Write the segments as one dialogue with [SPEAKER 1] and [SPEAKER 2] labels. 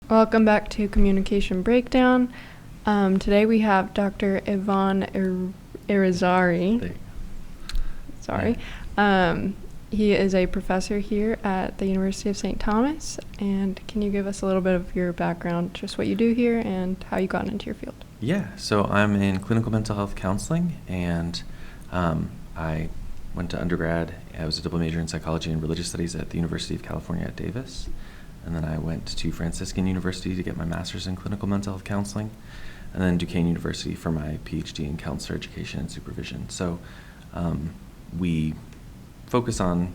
[SPEAKER 1] Welcome back to Communication Breakdown. Today we have Dr. Ivan Irizarry. Sorry. He is a professor here at the University of St. Thomas. And can you give us a little bit of your background, just what you do here and how you got into your field?
[SPEAKER 2] Yeah, so I'm in clinical mental health counseling, and I went to undergrad. I was a double major in psychology and religious studies at the University of California at Davis. And then I went to Franciscan University to get my master's in clinical mental health counseling, and then Duquesne University for my PhD in counselor education and supervision. So we focus on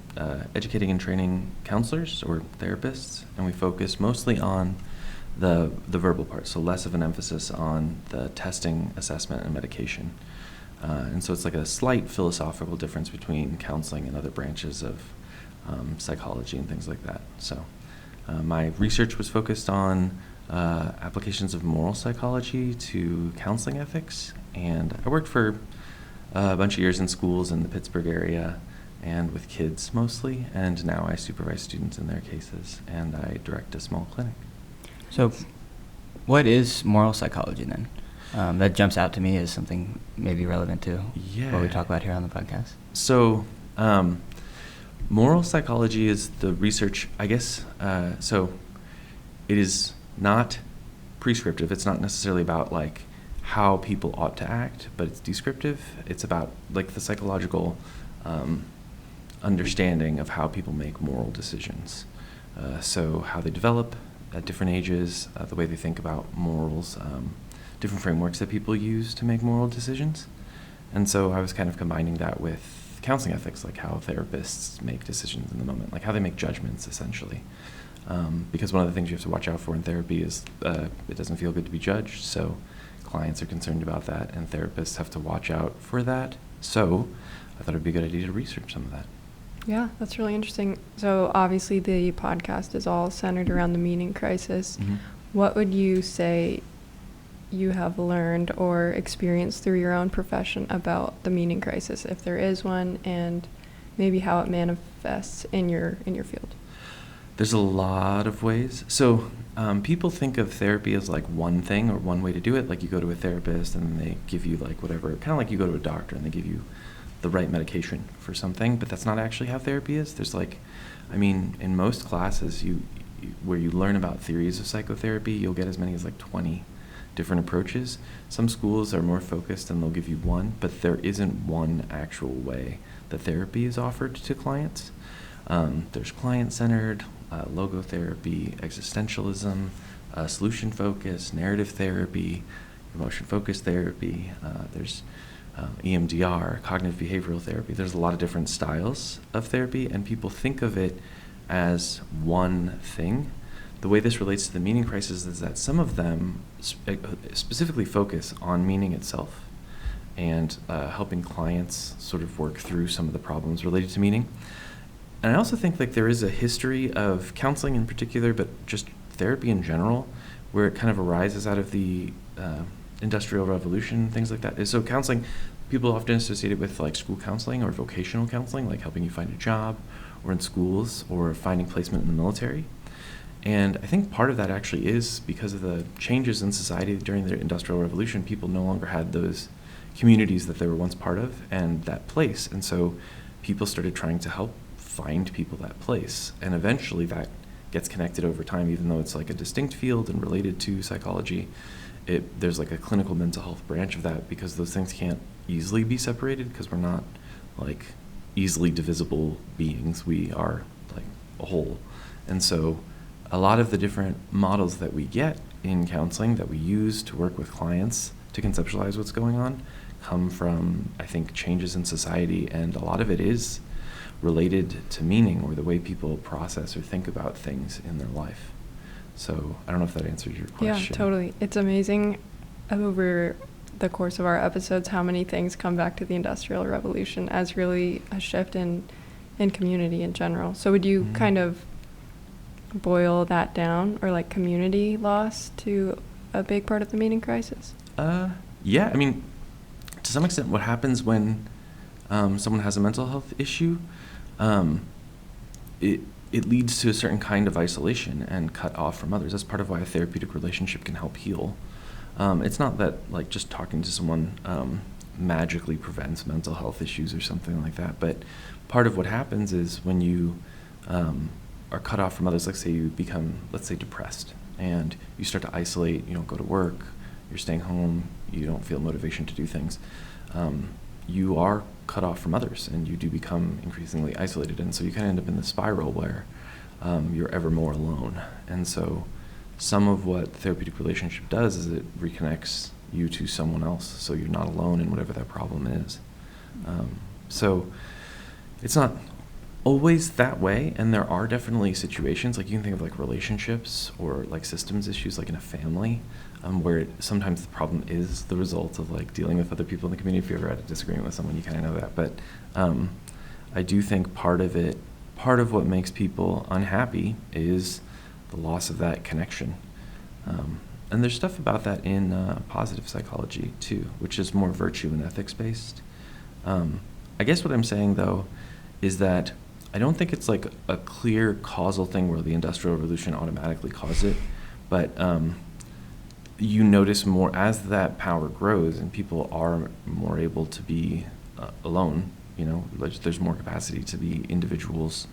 [SPEAKER 2] educating and training counselors or therapists, and we focus mostly on the verbal part, so less of an emphasis on the testing, assessment, and medication. And so it's like a slight philosophical difference between counseling and other branches of psychology and things like that. So my research was focused on applications of moral psychology to counseling ethics, and I worked for a bunch of years in schools in the Pittsburgh area and with kids mostly, and now I supervise students in their cases, and I direct a small clinic.
[SPEAKER 3] So what is moral psychology then? That jumps out to me as something maybe relevant to what we talk about here on the podcast.
[SPEAKER 2] So moral psychology is the research, I guess, so it is not prescriptive. It's not necessarily about like how people ought to act, but it's descriptive. It's about like the psychological understanding of how people make moral decisions. So how they develop at different ages, the way they think about morals, different frameworks that people use to make moral decisions. And so I was kind of combining that with counseling ethics, like how therapists make decisions in the moment, like how they make judgments, essentially. Because one of the things you have to watch out for in therapy is it doesn't feel good to be judged, so clients are concerned about that, and therapists have to watch out for that. So I thought it would be a good idea to research some of that.
[SPEAKER 1] Yeah, that's really interesting. So obviously the podcast is all centered around the meaning crisis. Mm-hmm. What would you say you have learned or experienced through your own profession about the meaning crisis, if there is one, and maybe how it manifests in your field?
[SPEAKER 2] There's a lot of ways. So people think of therapy as like one thing or one way to do it. Like you go to a therapist and they give you like whatever, kind of like you go to a doctor and they give you the right medication for something, but that's not actually how therapy is. There's like, I mean, in most classes where you learn about theories of psychotherapy, you'll get as many as like 20 different approaches. Some schools are more focused and they'll give you one, but there isn't one actual way that therapy is offered to clients. There's client-centered, logotherapy, existentialism, solution-focused, narrative therapy, emotion-focused therapy. There's EMDR, cognitive behavioral therapy. There's a lot of different styles of therapy, and people think of it as one thing. The way this relates to the meaning crisis is that some of them specifically focus on meaning itself and helping clients sort of work through some of the problems related to meaning. And I also think like there is a history of counseling in particular, but just therapy in general, where it kind of arises out of the Industrial Revolution, things like that. So counseling, people often associate it with like school counseling or vocational counseling, like helping you find a job, or in schools, or finding placement in the military. And I think part of that actually is because of the changes in society during the Industrial Revolution. People no longer had those communities that they were once part of and that place. And so people started trying to help find people that place. And eventually that gets connected over time, even though it's like a distinct field and related to psychology. There's like a clinical mental health branch of that, because those things can't easily be separated because we're not like easily divisible beings. We are like a whole. And so a lot of the different models that we get in counseling that we use to work with clients to conceptualize what's going on come from, I think, changes in society, and a lot of it is related to meaning or the way people process or think about things in their life. So I don't know if that answers your question.
[SPEAKER 1] Yeah, totally. It's amazing over the course of our episodes how many things come back to the Industrial Revolution as really a shift in in community in general. So would you kind of boil that down, or like community loss to a big part of the meaning crisis?
[SPEAKER 2] Yeah, I mean, to some extent, what happens when someone has a mental health issue, it leads to a certain kind of isolation and cut off from others. That's part of why a therapeutic relationship can help heal. It's not that like just talking to someone magically prevents mental health issues or something like that, but part of what happens is when you are cut off from others, like say you become, let's say, depressed, and you start to isolate, you don't go to work, you're staying home, you don't feel motivation to do things, you are cut off from others, and you do become increasingly isolated, and so you kind of end up in the spiral where you're ever more alone. And so some of what therapeutic relationship does is it reconnects you to someone else, so you're not alone in whatever that problem is. So it's not always that way, and there are definitely situations, like you can think of like relationships or like systems issues, like in a family, where sometimes the problem is the result of like dealing with other people in the community. If you're ever at a disagreement with someone, you kind of know that. But I do think part of what makes people unhappy is the loss of that connection. And there's stuff about that in positive psychology too, which is more virtue and ethics based. I guess what I'm saying though is that I don't think it's like a clear causal thing where the Industrial Revolution automatically caused it, but you notice more as that power grows and people are more able to be alone, you know, there's more capacity to be individuals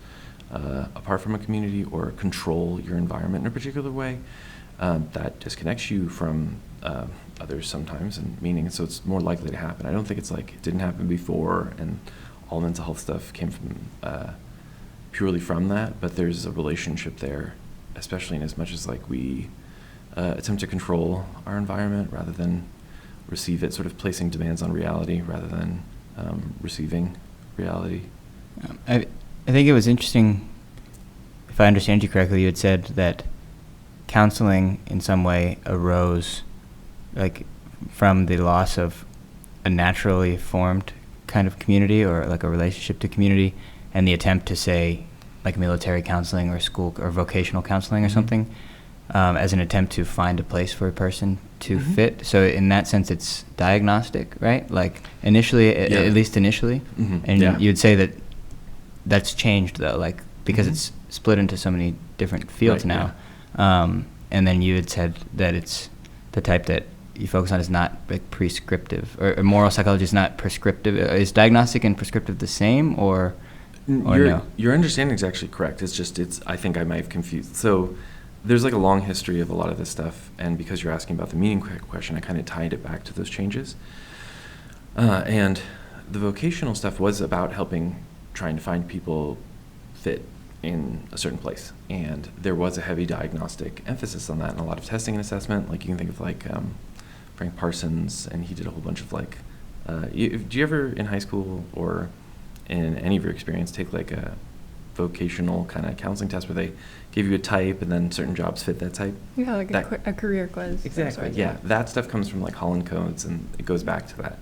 [SPEAKER 2] apart from a community or control your environment in a particular way. That disconnects you from others sometimes, and meaning, so it's more likely to happen. I don't think it's like it didn't happen before and all mental health stuff came from purely from that, but there's a relationship there, especially in as much as like we attempt to control our environment rather than receive it, sort of placing demands on reality rather than receiving reality.
[SPEAKER 3] I think it was interesting, if I understand you correctly, you had said that counseling in some way arose like from the loss of a naturally formed kind of community or like a relationship to community, and the attempt to say like military counseling or school or vocational counseling or something as an attempt to find a place for a person to fit. So in that sense it's diagnostic, right? Like initially, at least initially. And you'd say that that's changed though, like because it's split into so many different fields now. And then you had said that it's the type that you focus on is not like prescriptive, or moral psychology is not prescriptive. Is diagnostic and prescriptive the same, or no?
[SPEAKER 2] Your understanding is actually correct. It's just, I think I might have confused. So there's like a long history of a lot of this stuff, and because you're asking about the meaning question, I kind of tied it back to those changes. And the vocational stuff was about trying to find people fit in a certain place, and there was a heavy diagnostic emphasis on that and a lot of testing and assessment. Like you can think of like Frank Parsons, and he did a whole bunch of like do you ever in high school or in any of your experience take like a vocational kind of counseling test where they give you a type and then certain jobs fit that type?
[SPEAKER 1] Yeah, like a career quiz.
[SPEAKER 2] Exactly. Yeah, that stuff comes from like Holland Codes, and it goes back to that.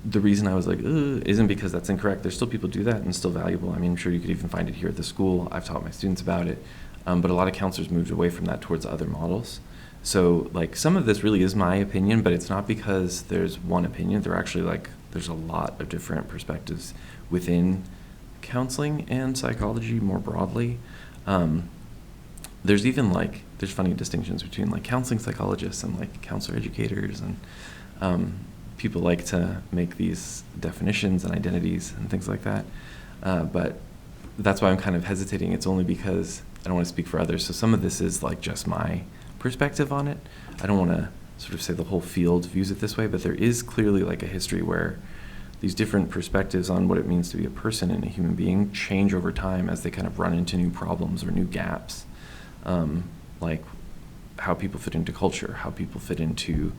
[SPEAKER 2] The reason I was like, isn't because that's incorrect. There's still people who do that and still valuable. I mean, I'm sure you could even find it here at the school. I've taught my students about it. But a lot of counselors moved away from that towards other models. So like some of this really is my opinion, but it's not because there's one opinion. There's a lot of different perspectives within counseling and psychology more broadly. There's even there's funny distinctions between like counseling psychologists and like counselor educators, and people like to make these definitions and identities and things like that. But that's why I'm kind of hesitating. It's only because I don't want to speak for others. So some of this is like just my perspective on it. I don't want to sort of say the whole field views it this way, but there is clearly like a history where these different perspectives on what it means to be a person and a human being change over time as they kind of run into new problems or new gaps. Like how people fit into culture, how people fit into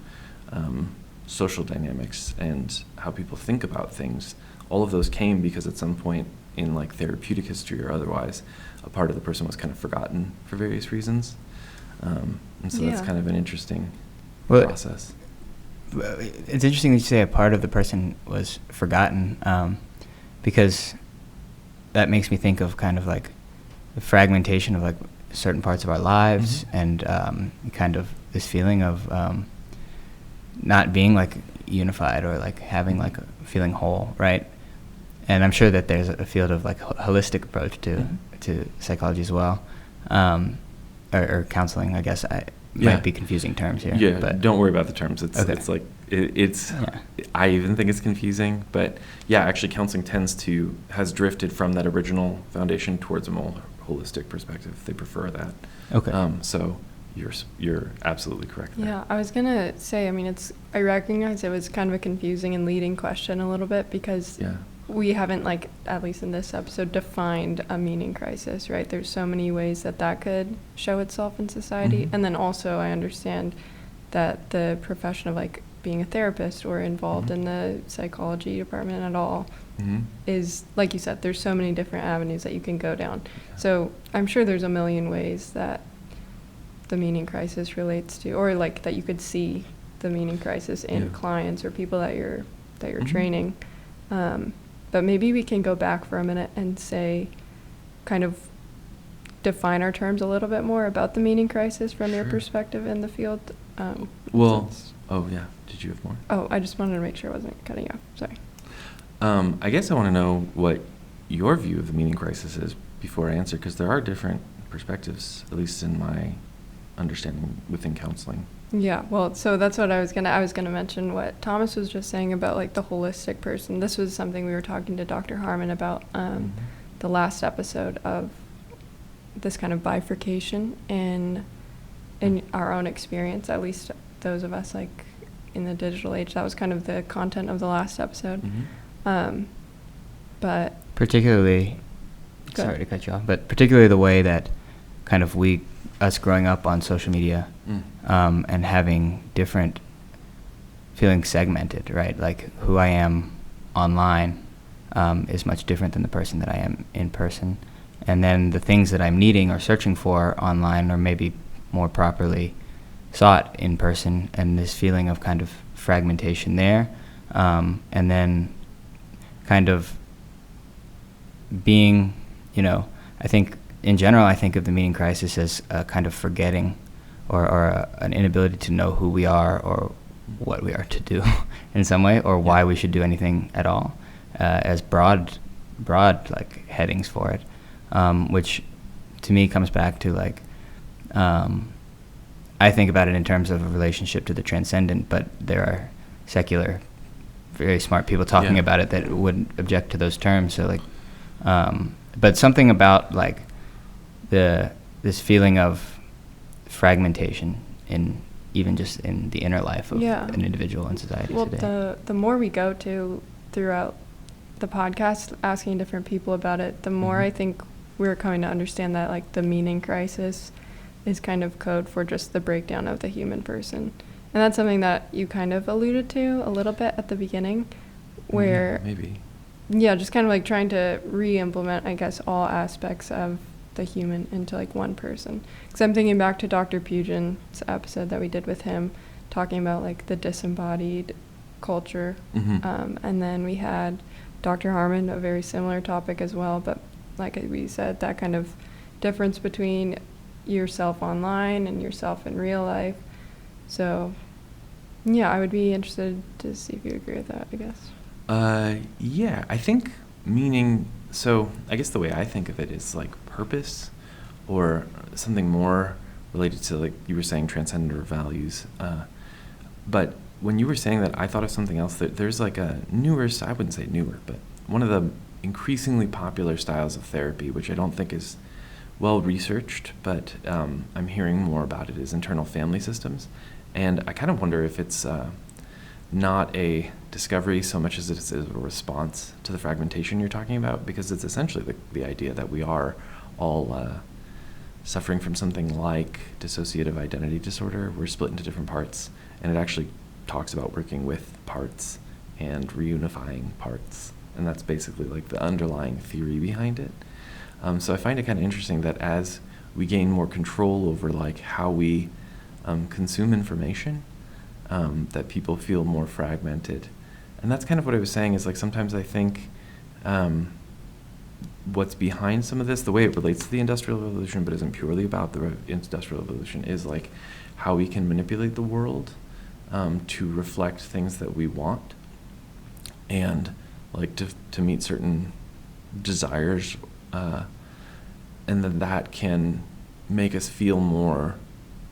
[SPEAKER 2] social dynamics, and how people think about things. All of those came because at some point in like therapeutic history or otherwise, a part of the person was kind of forgotten for various reasons. And so that's kind of an interesting process.
[SPEAKER 3] It's interesting that you say a part of the person was forgotten, because that makes me think of kind of like the fragmentation of like certain parts of our lives, and kind of this feeling of not being like unified, or like having like a feeling whole, right? And I'm sure that there's a field of like holistic approach to psychology as well, or counseling, I guess. Might be confusing terms here.
[SPEAKER 2] Yeah,
[SPEAKER 3] but
[SPEAKER 2] don't worry about the terms. It's
[SPEAKER 3] okay.
[SPEAKER 2] it's like it's. I even think it's confusing, but yeah, actually, counseling has drifted from that original foundation towards a more holistic perspective. They prefer that.
[SPEAKER 3] Okay.
[SPEAKER 2] So you're absolutely correct there.
[SPEAKER 1] Yeah, I was gonna say, I mean, I recognize it was kind of a confusing and leading question a little bit, because we haven't, like, at least in this episode, defined a meaning crisis, right? There's so many ways that could show itself in society. And then also I understand that the profession of, like, being a therapist or involved in the psychology department at all is, like you said, there's so many different avenues that you can go down. So I'm sure there's a million ways that the meaning crisis relates to, or like that you could see the meaning crisis in clients or people that you're training. But maybe we can go back for a minute and say, kind of define our terms a little bit more about the meaning crisis from your perspective in the field.
[SPEAKER 2] Did you have more?
[SPEAKER 1] Oh, I just wanted to make sure I wasn't cutting you off. Sorry.
[SPEAKER 2] I guess I want to know what your view of the meaning crisis is before I answer, because there are different perspectives, at least in my understanding within counseling.
[SPEAKER 1] Yeah, well, so that's what I was gonna mention what Thomas was just saying about, like, the holistic person. This was something we were talking to Dr. Harmon about the last episode of this kind of bifurcation in our own experience, at least those of us, like, in the digital age. That was kind of the content of the last episode. But
[SPEAKER 3] particularly, sorry to cut you off, but particularly the way that kind of us growing up on social media and having different feeling segmented, right? Like who I am online is much different than the person that I am in person. And then the things that I'm needing or searching for online are maybe more properly sought in person, and this feeling of kind of fragmentation there. And then kind of being, I think in general, I think of the meaning crisis as a kind of forgetting or an inability to know who we are or what we are to do in some way, or why we should do anything at all, as broad like headings for it, which to me comes back to like, I think about it in terms of a relationship to the transcendent, but there are secular, very smart people talking about it that would object to those terms. So like, but something about like this feeling of fragmentation in even just in the inner life of an individual in society today.
[SPEAKER 1] Well, the more we go to throughout the podcast, asking different people about it, the more I think we're coming to understand that like the meaning crisis is kind of code for just the breakdown of the human person. And that's something that you kind of alluded to a little bit at the beginning, where just kind of like trying to re-implement, I guess, all aspects of the human into like one person. Because I'm thinking back to Dr. Pugin's episode that we did with him, talking about like the disembodied culture. And then we had Dr. Harmon, a very similar topic as well, but like we said, that kind of difference between yourself online and yourself in real life. So I would be interested to see if you agree with that, I guess.
[SPEAKER 2] I think meaning, so I guess the way I think of it is like purpose or something more related to, like you were saying, transcendent or values. But when you were saying that, I thought of something else, that there's like a newer, I wouldn't say newer, but one of the increasingly popular styles of therapy, which I don't think is well researched, but I'm hearing more about it, is internal family systems. And I kind of wonder if it's not a discovery so much as it is a response to the fragmentation you're talking about, because it's essentially the idea that we are all suffering from something like dissociative identity disorder. We're split into different parts, and it actually talks about working with parts and reunifying parts, and that's basically like the underlying theory behind it. So I find it kind of interesting that as we gain more control over like how we consume information, that people feel more fragmented. And that's kind of what I was saying, is like sometimes I think what's behind some of this, the way it relates to the Industrial Revolution, but isn't purely about the Industrial Revolution, is like how we can manipulate the world to reflect things that we want, and like to meet certain desires, and that can make us feel more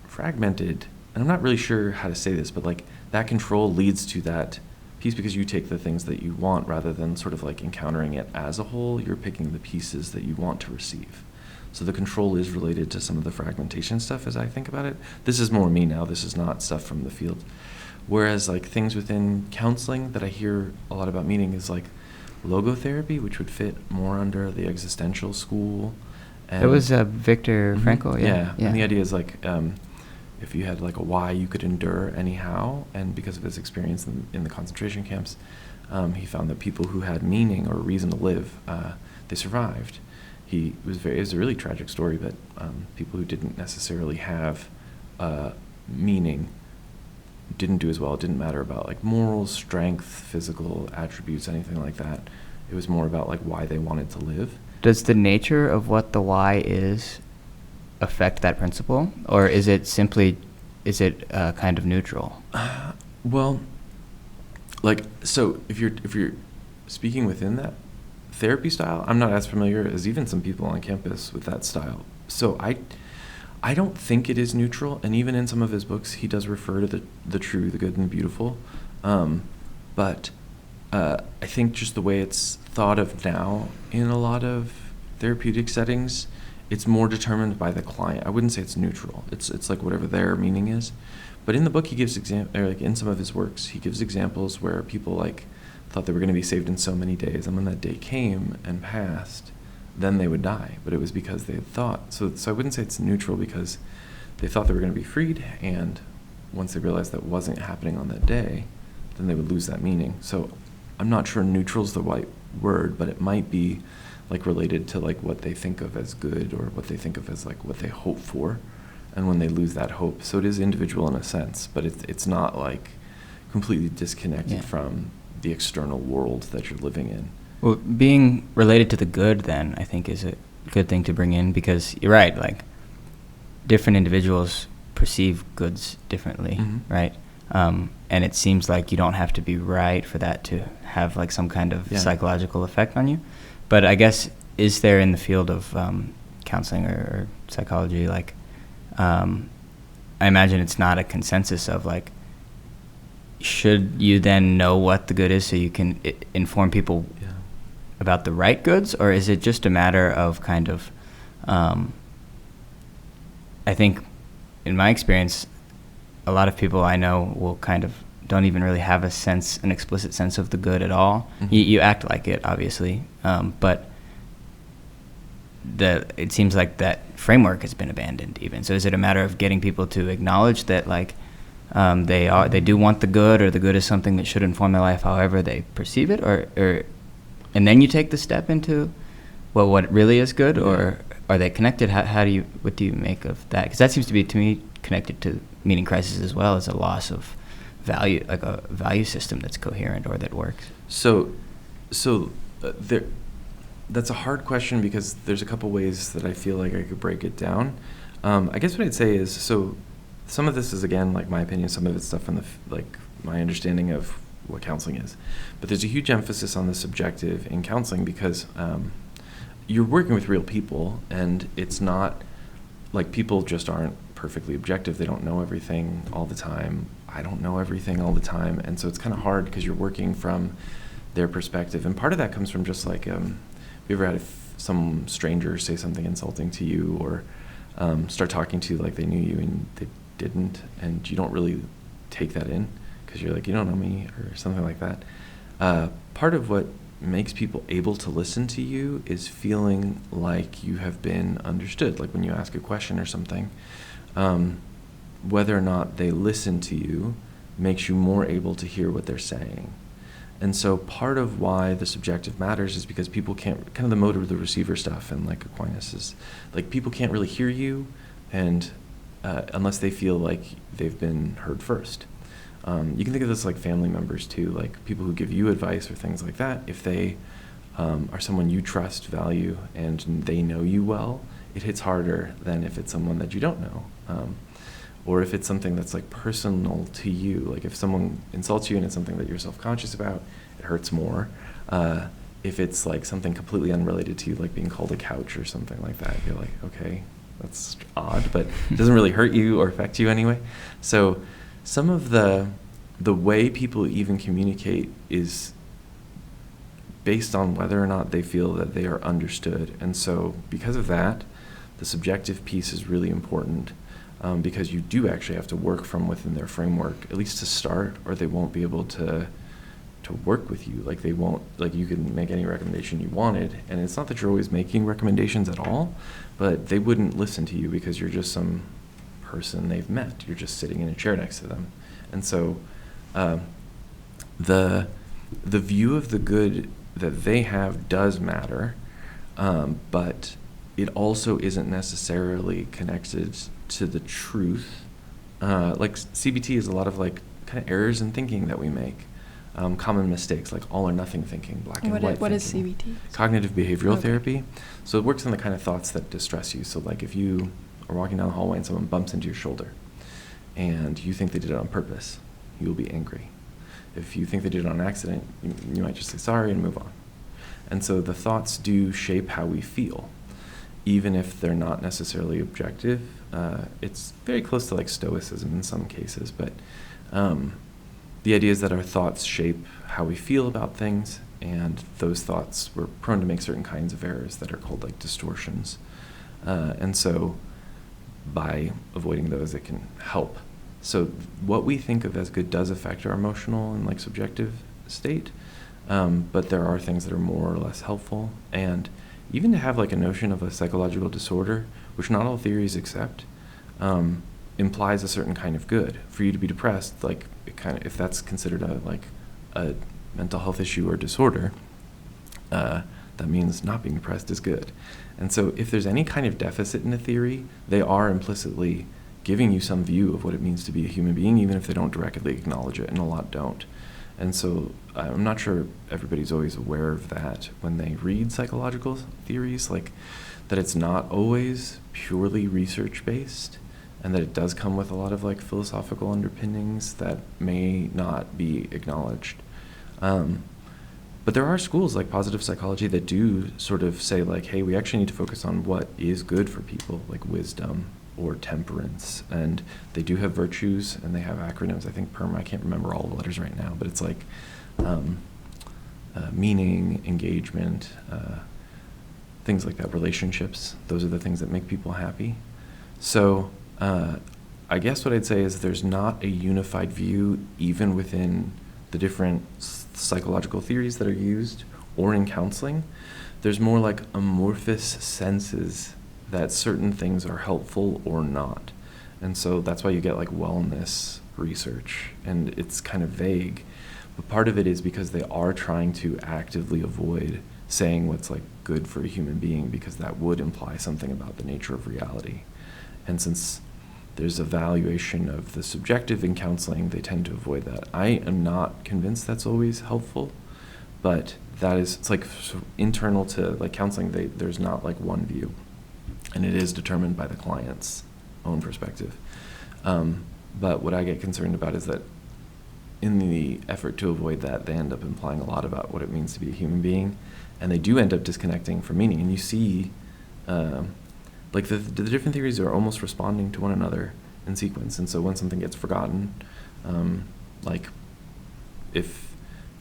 [SPEAKER 2] fragmented. And I'm not really sure how to say this, but like that control leads to that piece, because you take the things that you want rather than sort of like encountering it as a whole. You're picking the pieces that you want to receive. So the control is related to some of the fragmentation stuff as I think about it. This is more me now. This is not stuff from the field. Whereas like things within counseling that I hear a lot about meeting is like logotherapy, which would fit more under the existential school. And
[SPEAKER 3] It was Viktor
[SPEAKER 2] Mhm.
[SPEAKER 3] Frankl, yeah.
[SPEAKER 2] And the idea is like, if you had like a why, you could endure anyhow. And because of his experience in the concentration camps, he found that people who had meaning or reason to live, they survived. It was a really tragic story, but people who didn't necessarily have meaning didn't do as well. It didn't matter about like morals, strength, physical attributes, anything like that. It was more about like why they wanted to live.
[SPEAKER 3] Does the nature of what the why is affect that principle, or is it kind of neutral?
[SPEAKER 2] Well, like, so if you're speaking within that therapy style, I'm not as familiar as even some people on campus with that style. So I don't think it is neutral, and even in some of his books, he does refer to the true, the good, and the beautiful. But I think just the way it's thought of now in a lot of therapeutic settings, it's more determined by the client. I wouldn't say it's neutral. It's like whatever their meaning is. But in the book, he gives like in some of his works, he gives examples where people like thought they were going to be saved in so many days, and when that day came and passed, then they would die. But it was because they had thought. So I wouldn't say it's neutral, because they thought they were going to be freed, and once they realized that wasn't happening on that day, then they would lose that meaning. So I'm not sure neutral's the right word, but it might be like related to like what they think of as good, or what they think of as like what they hope for, and when they lose that hope. So it is individual in a sense, but it's not like completely disconnected from the external world that you're living in.
[SPEAKER 3] Well, being related to the good, then, I think is a good thing to bring in, because you're right, like different individuals perceive goods differently, right? And it seems like you don't have to be right for that to have like some kind of psychological effect on you. But I guess, is there in the field of counseling or psychology, like, I imagine it's not a consensus of like, should you then know what the good is so you can inform people about the right goods, or is it just a matter of kind of, I think in my experience, a lot of people I know will kind of don't even really have an explicit sense of the good at all. You act like it, obviously, but it seems like that framework has been abandoned even. So is it a matter of getting people to acknowledge that like they do want the good, or the good is something that should inform their life however they perceive it, or and then you take the step into what really is good, or are they connected? What do you make of that? Because that seems to be, to me, connected to meaning crisis as well as a loss of value, like a value system that's coherent or that works.
[SPEAKER 2] So that's a hard question, because there's a couple ways that I feel like I could break it down. I guess what I'd say is, so some of this is, again, like my opinion, some of it's stuff from my understanding of what counseling is. But there's a huge emphasis on the subjective in counseling, because you're working with real people, and it's not like people just aren't perfectly objective. They don't know everything all the time. I don't know everything all the time. And so it's kind of hard, because you're working from their perspective. And part of that comes from just like, have you ever had some stranger say something insulting to you, or start talking to you like they knew you and they didn't, and you don't really take that in because you're like, you don't know me, or something like that. Part of what makes people able to listen to you is feeling like you have been understood. Like when you ask a question or something, whether or not they listen to you makes you more able to hear what they're saying. And so part of why the subjective matters is because people can't, kind of the motor of the receiver stuff, and like Aquinas is, like people can't really hear you, and unless they feel like they've been heard first. You can think of this like family members too, like people who give you advice or things like that. If they are someone you trust, value, and they know you well, it hits harder than if it's someone that you don't know. Or if it's something that's like personal to you, like if someone insults you and it's something that you're self-conscious about, it hurts more. If it's like something completely unrelated to you, like being called a couch or something like that, you're like, okay, that's odd, but it doesn't really hurt you or affect you anyway. So some of the way people even communicate is based on whether or not they feel that they are understood. And so because of that, the subjective piece is really important, because you do actually have to work from within their framework, at least to start, or they won't be able to work with you. Like they won't, like you can make any recommendation you wanted, and it's not that you're always making recommendations at all, but they wouldn't listen to you because you're just some person they've met. You're just sitting in a chair next to them. And so the view of the good that they have does matter, but it also isn't necessarily connected to the truth. Like CBT is a lot of like kind of errors in thinking that we make. Common mistakes like all or nothing thinking, black and white
[SPEAKER 1] What is
[SPEAKER 2] thinking.
[SPEAKER 1] CBT?
[SPEAKER 2] Cognitive behavioral
[SPEAKER 1] Okay.
[SPEAKER 2] therapy. So it works on the kind of thoughts that distress you. So like if you are walking down the hallway and someone bumps into your shoulder and you think they did it on purpose, you will be angry. If you think they did it on accident, you might just say sorry and move on. And so the thoughts do shape how we feel, even if they're not necessarily objective. It's very close to like stoicism in some cases, but the idea is that our thoughts shape how we feel about things, and those thoughts, we're prone to make certain kinds of errors that are called like distortions. And so by avoiding those, it can help. So what we think of as good does affect our emotional and like subjective state, but there are things that are more or less helpful. And even to have like a notion of a psychological disorder, which not all theories accept, implies a certain kind of good. For you to be depressed, like it kind of, if that's considered a mental health issue or disorder, that means not being depressed is good. And so if there's any kind of deficit in a theory, they are implicitly giving you some view of what it means to be a human being, even if they don't directly acknowledge it, and a lot don't. And so I'm not sure everybody's always aware of that when they read psychological theories, like that it's not always purely research-based, and that it does come with a lot of like philosophical underpinnings that may not be acknowledged. But there are schools like positive psychology that do sort of say like, hey, we actually need to focus on what is good for people, like wisdom or temperance. And they do have virtues, and they have acronyms. I think I can't remember all the letters right now, but it's like meaning, engagement, things like that, relationships. Those are the things that make people happy. So I guess what I'd say is there's not a unified view even within the different psychological theories that are used or in counseling. There's more like amorphous senses that certain things are helpful or not. And so that's why you get like wellness research, and it's kind of vague. But part of it is because they are trying to actively avoid saying what's like good for a human being, because that would imply something about the nature of reality. And since there's a valuation of the subjective in counseling, they tend to avoid that. I am not convinced that's always helpful, but that is, it's like internal to like counseling, there's not like one view, and it is determined by the client's own perspective. But what I get concerned about is that in the effort to avoid that, they end up implying a lot about what it means to be a human being, and they do end up disconnecting from meaning. And you see like the different theories are almost responding to one another in sequence. And so when something gets forgotten, like if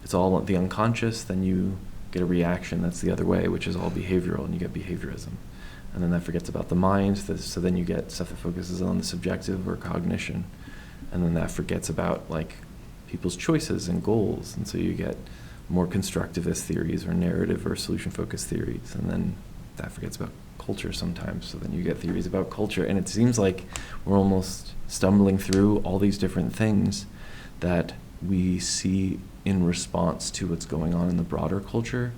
[SPEAKER 2] it's all the unconscious, then you get a reaction that's the other way, which is all behavioral, and you get behaviorism. And then that forgets about the mind, so then you get stuff that focuses on the subjective or cognition. And then that forgets about like people's choices and goals, and so you get more constructivist theories or narrative or solution-focused theories. And then that forgets about culture sometimes, so then you get theories about culture. And it seems like we're almost stumbling through all these different things that we see in response to what's going on in the broader culture.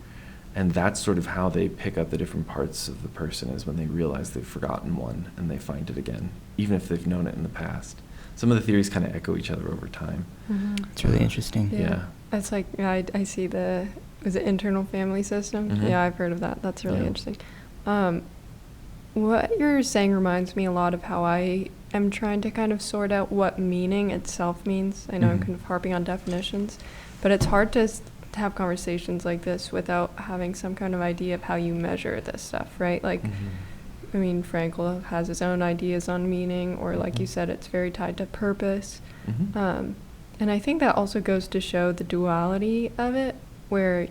[SPEAKER 2] And that's sort of how they pick up the different parts of the person, is when they realize they've forgotten one and they find it again, even if they've known it in the past. Some of the theories kind of echo each other over time.
[SPEAKER 1] Mm-hmm.
[SPEAKER 3] It's really interesting.
[SPEAKER 2] Yeah.
[SPEAKER 1] It's like I see the is it internal family system?
[SPEAKER 2] Mhm.
[SPEAKER 1] Yeah, I've heard of that. That's really
[SPEAKER 2] Yeah.
[SPEAKER 1] interesting. What you're saying reminds me a lot of how I am trying to kind of sort out what meaning itself means. I know I'm
[SPEAKER 2] Mhm.
[SPEAKER 1] kind of harping on definitions, but it's hard to have conversations like this without having some kind of idea of how you measure this stuff, right? Like,
[SPEAKER 2] Mhm.
[SPEAKER 1] I mean, Frankl has his own ideas on meaning, or like you
[SPEAKER 2] Mhm.
[SPEAKER 1] said, it's very tied to purpose.
[SPEAKER 2] Mhm.
[SPEAKER 1] And I think that also goes to show the duality of it, where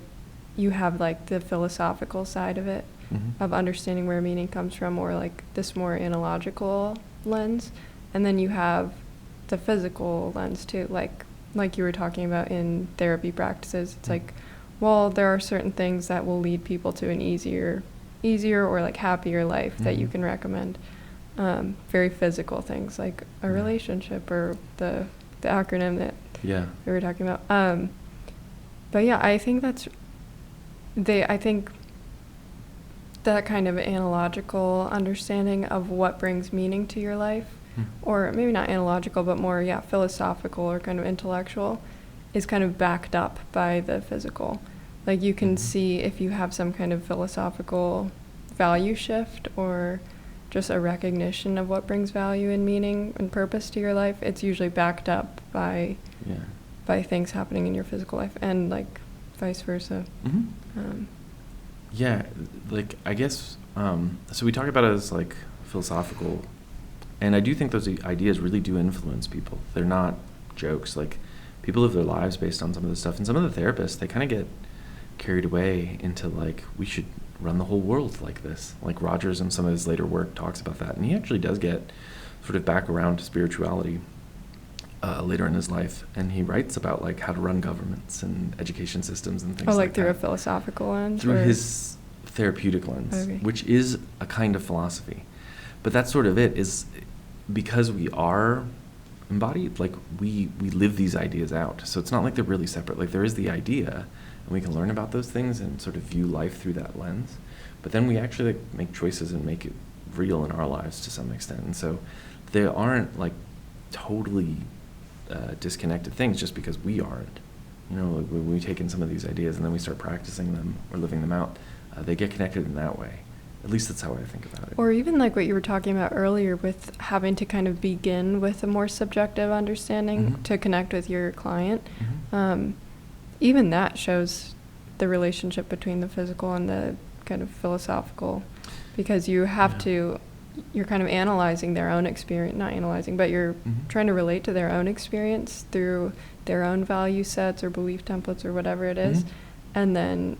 [SPEAKER 1] you have like the philosophical side of it,
[SPEAKER 2] Mhm.
[SPEAKER 1] of understanding where meaning comes from, or like this more analogical lens, and then you have the physical lens too, like you were talking about in therapy practices. It's like, well, there are certain things that will lead people to an easier or like happier life that you
[SPEAKER 2] Mhm.
[SPEAKER 1] can recommend. Very physical things like a
[SPEAKER 2] Yeah.
[SPEAKER 1] relationship, or the acronym that
[SPEAKER 2] Yeah.
[SPEAKER 1] we were talking about. But yeah, I think I think that kind of analogical understanding of what brings meaning to your life,
[SPEAKER 2] Hmm.
[SPEAKER 1] or maybe not analogical, but more, philosophical or kind of intellectual, is kind of backed up by the physical. Like, you can
[SPEAKER 2] Mhm.
[SPEAKER 1] see if you have some kind of philosophical value shift, or just a recognition of what brings value and meaning and purpose to your life, it's usually backed up by
[SPEAKER 2] Yeah.
[SPEAKER 1] things happening in your physical life, and like vice versa.
[SPEAKER 2] Mhm. Yeah, like I guess so we talk about it as like philosophical, and I do think those ideas really do influence people. They're not jokes. Like, people live their lives based on some of this stuff, and some of the therapists, they kind of get carried away into like, we should run the whole world like this. Like, Rogers in some of his later work talks about that, and he actually does get sort of back around to spirituality later in his life, and he writes about like how to run governments and education systems and things like
[SPEAKER 1] through
[SPEAKER 2] that.
[SPEAKER 1] a philosophical lens?
[SPEAKER 2] Through
[SPEAKER 1] or-
[SPEAKER 2] his therapeutic lens,
[SPEAKER 1] Okay.
[SPEAKER 2] which is a kind of philosophy. But that's sort of it, is because we are embodied, like we live these ideas out. So it's not like they're really separate. Like, there is the idea, and we can learn about those things and sort of view life through that lens. But then we actually like make choices and make it real in our lives to some extent. And so they aren't like totally disconnected things just because we aren't. You know, like, when we take in some of these ideas and then we start practicing them or living them out, they get connected in that way. At least that's how I think about it.
[SPEAKER 1] Or even like what you were talking about earlier, with having to kind of begin with a more subjective understanding
[SPEAKER 2] Mhm.
[SPEAKER 1] to connect with your client.
[SPEAKER 2] Mhm.
[SPEAKER 1] Even that shows the relationship between the physical and the kind of philosophical, because you have
[SPEAKER 2] Yeah.
[SPEAKER 1] you're kind of analyzing their own experience, not analyzing, but you're
[SPEAKER 2] Mhm.
[SPEAKER 1] trying to relate to their own experience through their own value sets or belief templates or whatever it is.
[SPEAKER 2] Mhm.
[SPEAKER 1] And then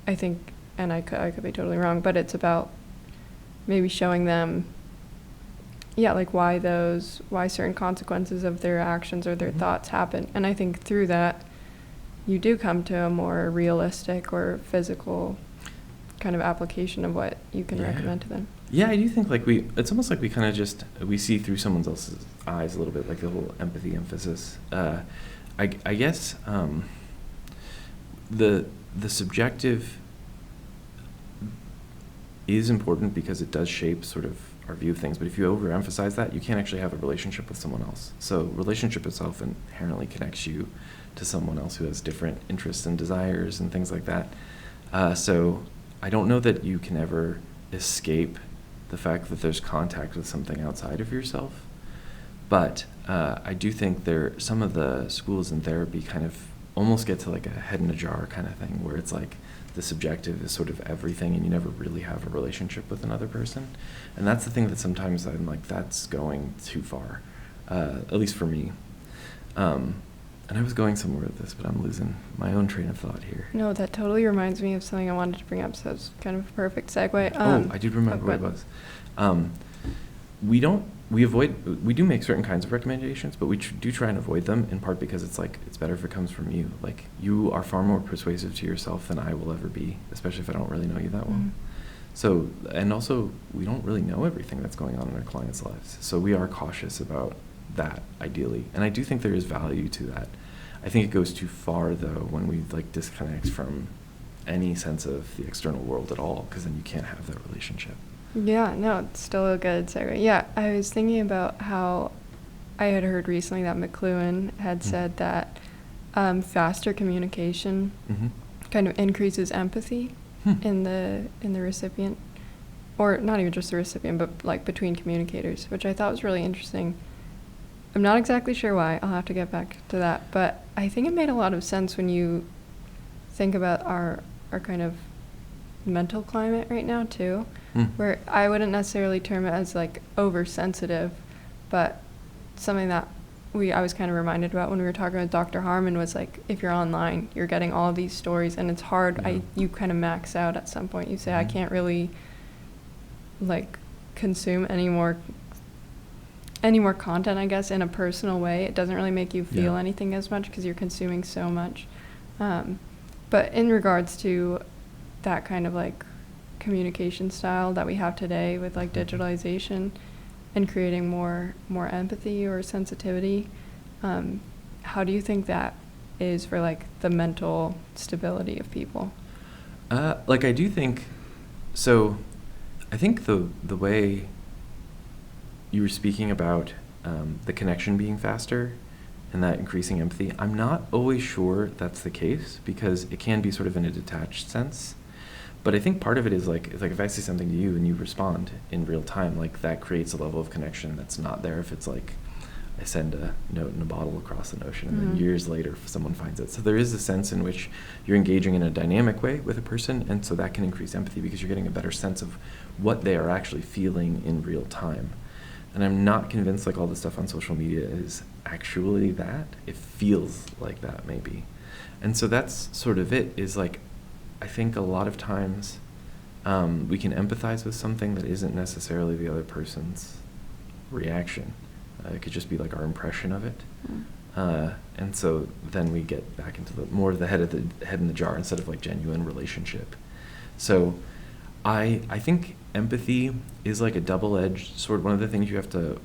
[SPEAKER 1] I think, and I could be totally wrong, but it's about maybe showing them, like why certain consequences of their actions or their
[SPEAKER 2] Mhm.
[SPEAKER 1] thoughts happen. And I think through that, you do come to a more realistic or physical kind of application of what you can
[SPEAKER 2] Yeah.
[SPEAKER 1] recommend to them.
[SPEAKER 2] Yeah, I do think like it's almost like we kind of just, we see through someone else's eyes a little bit, like the whole empathy emphasis. I guess the subjective is important because it does shape sort of our view of things. But if you overemphasize that, you can't actually have a relationship with someone else. So relationship itself inherently connects you to someone else who has different interests and desires and things like that. So I don't know that you can ever escape the fact that there's contact with something outside of yourself. But I do think some of the schools in therapy kind of almost get to like a head in a jar kind of thing, where it's like the subjective is sort of everything and you never really have a relationship with another person. And that's the thing that sometimes I'm like, that's going too far, at least for me. And I was going somewhere with this, but I'm losing my own train of thought here.
[SPEAKER 1] No, that totally reminds me of something I wanted to bring up, so it's kind of a perfect segue.
[SPEAKER 2] I do remember what it was. We do make certain kinds of recommendations, but we do try and avoid them, in part because it's like, it's better if it comes from you. Like, you are far more persuasive to yourself than I will ever be, especially if I don't really know you that well.
[SPEAKER 1] Mhm.
[SPEAKER 2] So, and also, we don't really know everything that's going on in our clients' lives. So we are cautious about that, ideally. And I do think there is value to that. I think it goes too far, though, when we like disconnect from any sense of the external world at all, because then you can't have that relationship.
[SPEAKER 1] Yeah, no, it's still a good segue. Yeah, I was thinking about how I had heard recently that McLuhan had said that faster communication
[SPEAKER 2] Mm-hmm.
[SPEAKER 1] kind of increases empathy in the recipient, or not even just the recipient, but like between communicators, which I thought was really interesting. I'm not exactly sure why. I'll have to get back to that, but I think it made a lot of sense when you think about our kind of mental climate right now too, where I wouldn't necessarily term it as like oversensitive, but something that I was kind of reminded about when we were talking with Dr. Harmon was like, if you're online, you're getting all of these stories and it's hard.
[SPEAKER 2] Yeah.
[SPEAKER 1] You kind of max out at some point. You say, I can't really like consume any more content, I guess, in a personal way. It doesn't really make you feel anything as much because you're consuming so much. But in regards to that kind of like communication style that we have today with like digitalization and creating more empathy or sensitivity, how do you think that is for like the mental stability of people?
[SPEAKER 2] Like I do think, so I think the way you were speaking about the connection being faster and that increasing empathy, I'm not always sure that's the case because it can be sort of in a detached sense. But I think part of it is like if I say something to you and you respond in real time, like that creates a level of connection that's not there if it's like I send a note in a bottle across an ocean and then years later someone finds it. So there is a sense in which you're engaging in a dynamic way with a person, and so that can increase empathy because you're getting a better sense of what they are actually feeling in real time. And I'm not convinced like all the stuff on social media is actually that. It feels like that maybe. And so that's sort of it, is like I think a lot of times we can empathize with something that isn't necessarily the other person's reaction. It could just be like our impression of it. And so then we get back into more of the head in the jar instead of like genuine relationship. So I think empathy is like a double-edged sword. One of the things you have to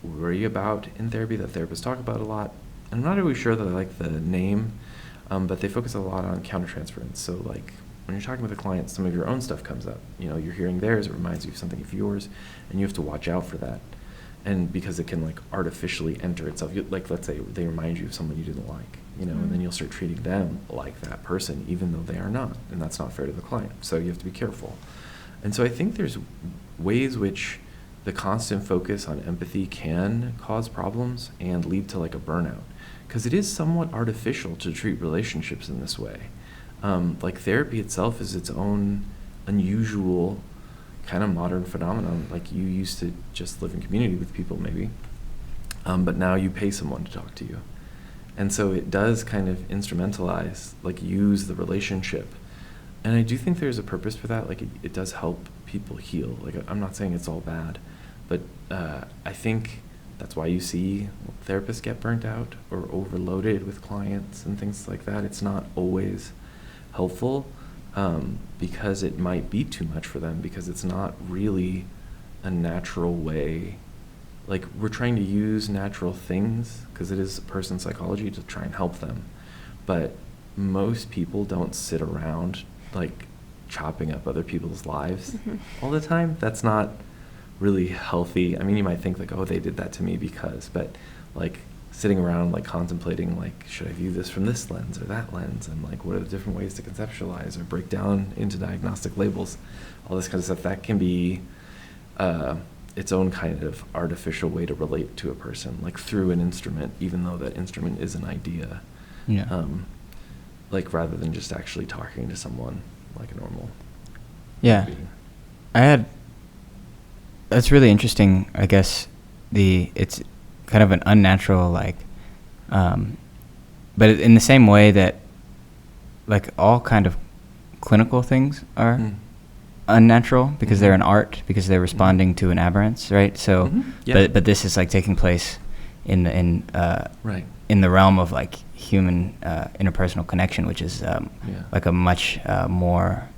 [SPEAKER 2] worry about in therapy that therapists talk about a lot, I'm not really sure that I like the name, but they focus a lot on countertransference. So like when you're talking with a client, some of your own stuff comes up. You know, you're hearing theirs, it reminds you of something of yours, and you have to watch out for that. And because it can like artificially enter itself, like let's say they remind you of someone you didn't like, you know, and then you'll start treating them like that person, even though they are not, and that's not fair to the client. So you have to be careful. And so I think there's ways which the constant focus on empathy can cause problems and lead to like a burnout, because it is somewhat artificial to treat relationships in this way. Like therapy itself is its own unusual kind of modern phenomenon. Like you used to just live in community with people maybe, but now you pay someone to talk to you. And so it does kind of instrumentalize, like use the relationship. And I do think there's a purpose for that. Like it does help people heal. Like I'm not saying it's all bad, but I think that's why you see therapists get burnt out or overloaded with clients and things like that. It's not always helpful. Because it might be too much for them, because it's not really a natural way. Like we're trying to use natural things because it is a person's psychology to try and help them, but most people don't sit around like chopping up other people's lives all the time. That's not really healthy. I mean, you might think like, oh, they did that to me because, but like sitting around like contemplating like, should I view this from this lens or that lens, and like what are the different ways to conceptualize or break down into diagnostic labels, all this kind of stuff, that can be its own kind of artificial way to relate to a person, like through an instrument, even though that instrument is an idea. Like rather than just actually talking to someone like a normal being.
[SPEAKER 3] That's really interesting. I guess it's kind of an unnatural, like, but in the same way that like all kind of clinical things are unnatural because they're an art, because they're responding to an aberrance, right? So, but this is like taking place in the realm of like human interpersonal connection, which is like a much more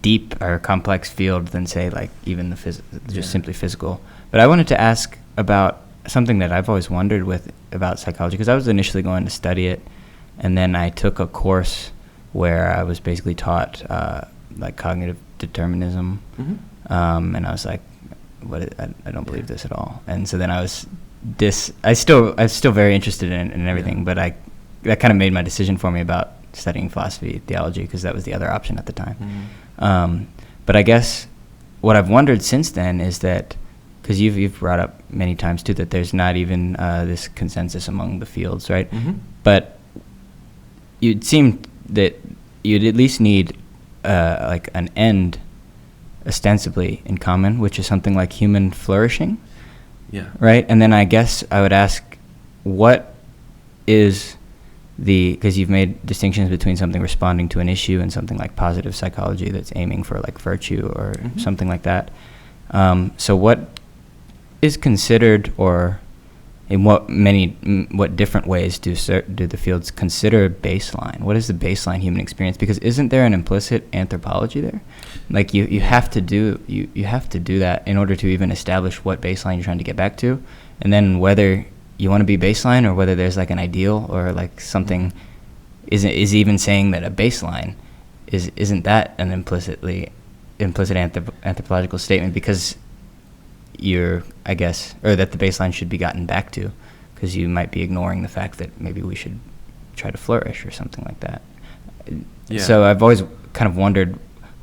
[SPEAKER 3] deep or complex field than say like even the simply physical. But I wanted to ask about something that I've always wondered about psychology, because I was initially going to study it, and then I took a course where I was basically taught like cognitive determinism, and I was like, I don't believe this at all. And so then I was still very interested in it and everything, but I that kind of made my decision for me about studying philosophy, theology, because that was the other option at the time.
[SPEAKER 2] Mm-hmm.
[SPEAKER 3] But I guess what I've wondered since then is that, because you've brought up many times too that there's not even this consensus among the fields, right?
[SPEAKER 2] Mm-hmm.
[SPEAKER 3] But you'd seem that you'd at least need like an end ostensibly in common, which is something like human flourishing.
[SPEAKER 2] Yeah.
[SPEAKER 3] Right? And then I guess I would ask, what is because you've made distinctions between something responding to an issue and something like positive psychology that's aiming for like virtue or
[SPEAKER 2] Mm-hmm.
[SPEAKER 3] something like that. So what is considered, or in what different ways do the fields consider baseline? What is the baseline human experience? Because isn't there an implicit anthropology there? Like you have to do you have to do that in order to even establish what baseline you're trying to get back to, and then whether you want to be baseline or whether there's like an ideal or like something is even saying that a baseline isn't that an implicit anthropological statement, because I guess, or that the baseline should be gotten back to, because you might be ignoring the fact that maybe we should try to flourish or something like that.
[SPEAKER 2] Yeah.
[SPEAKER 3] So I've always kind of wondered,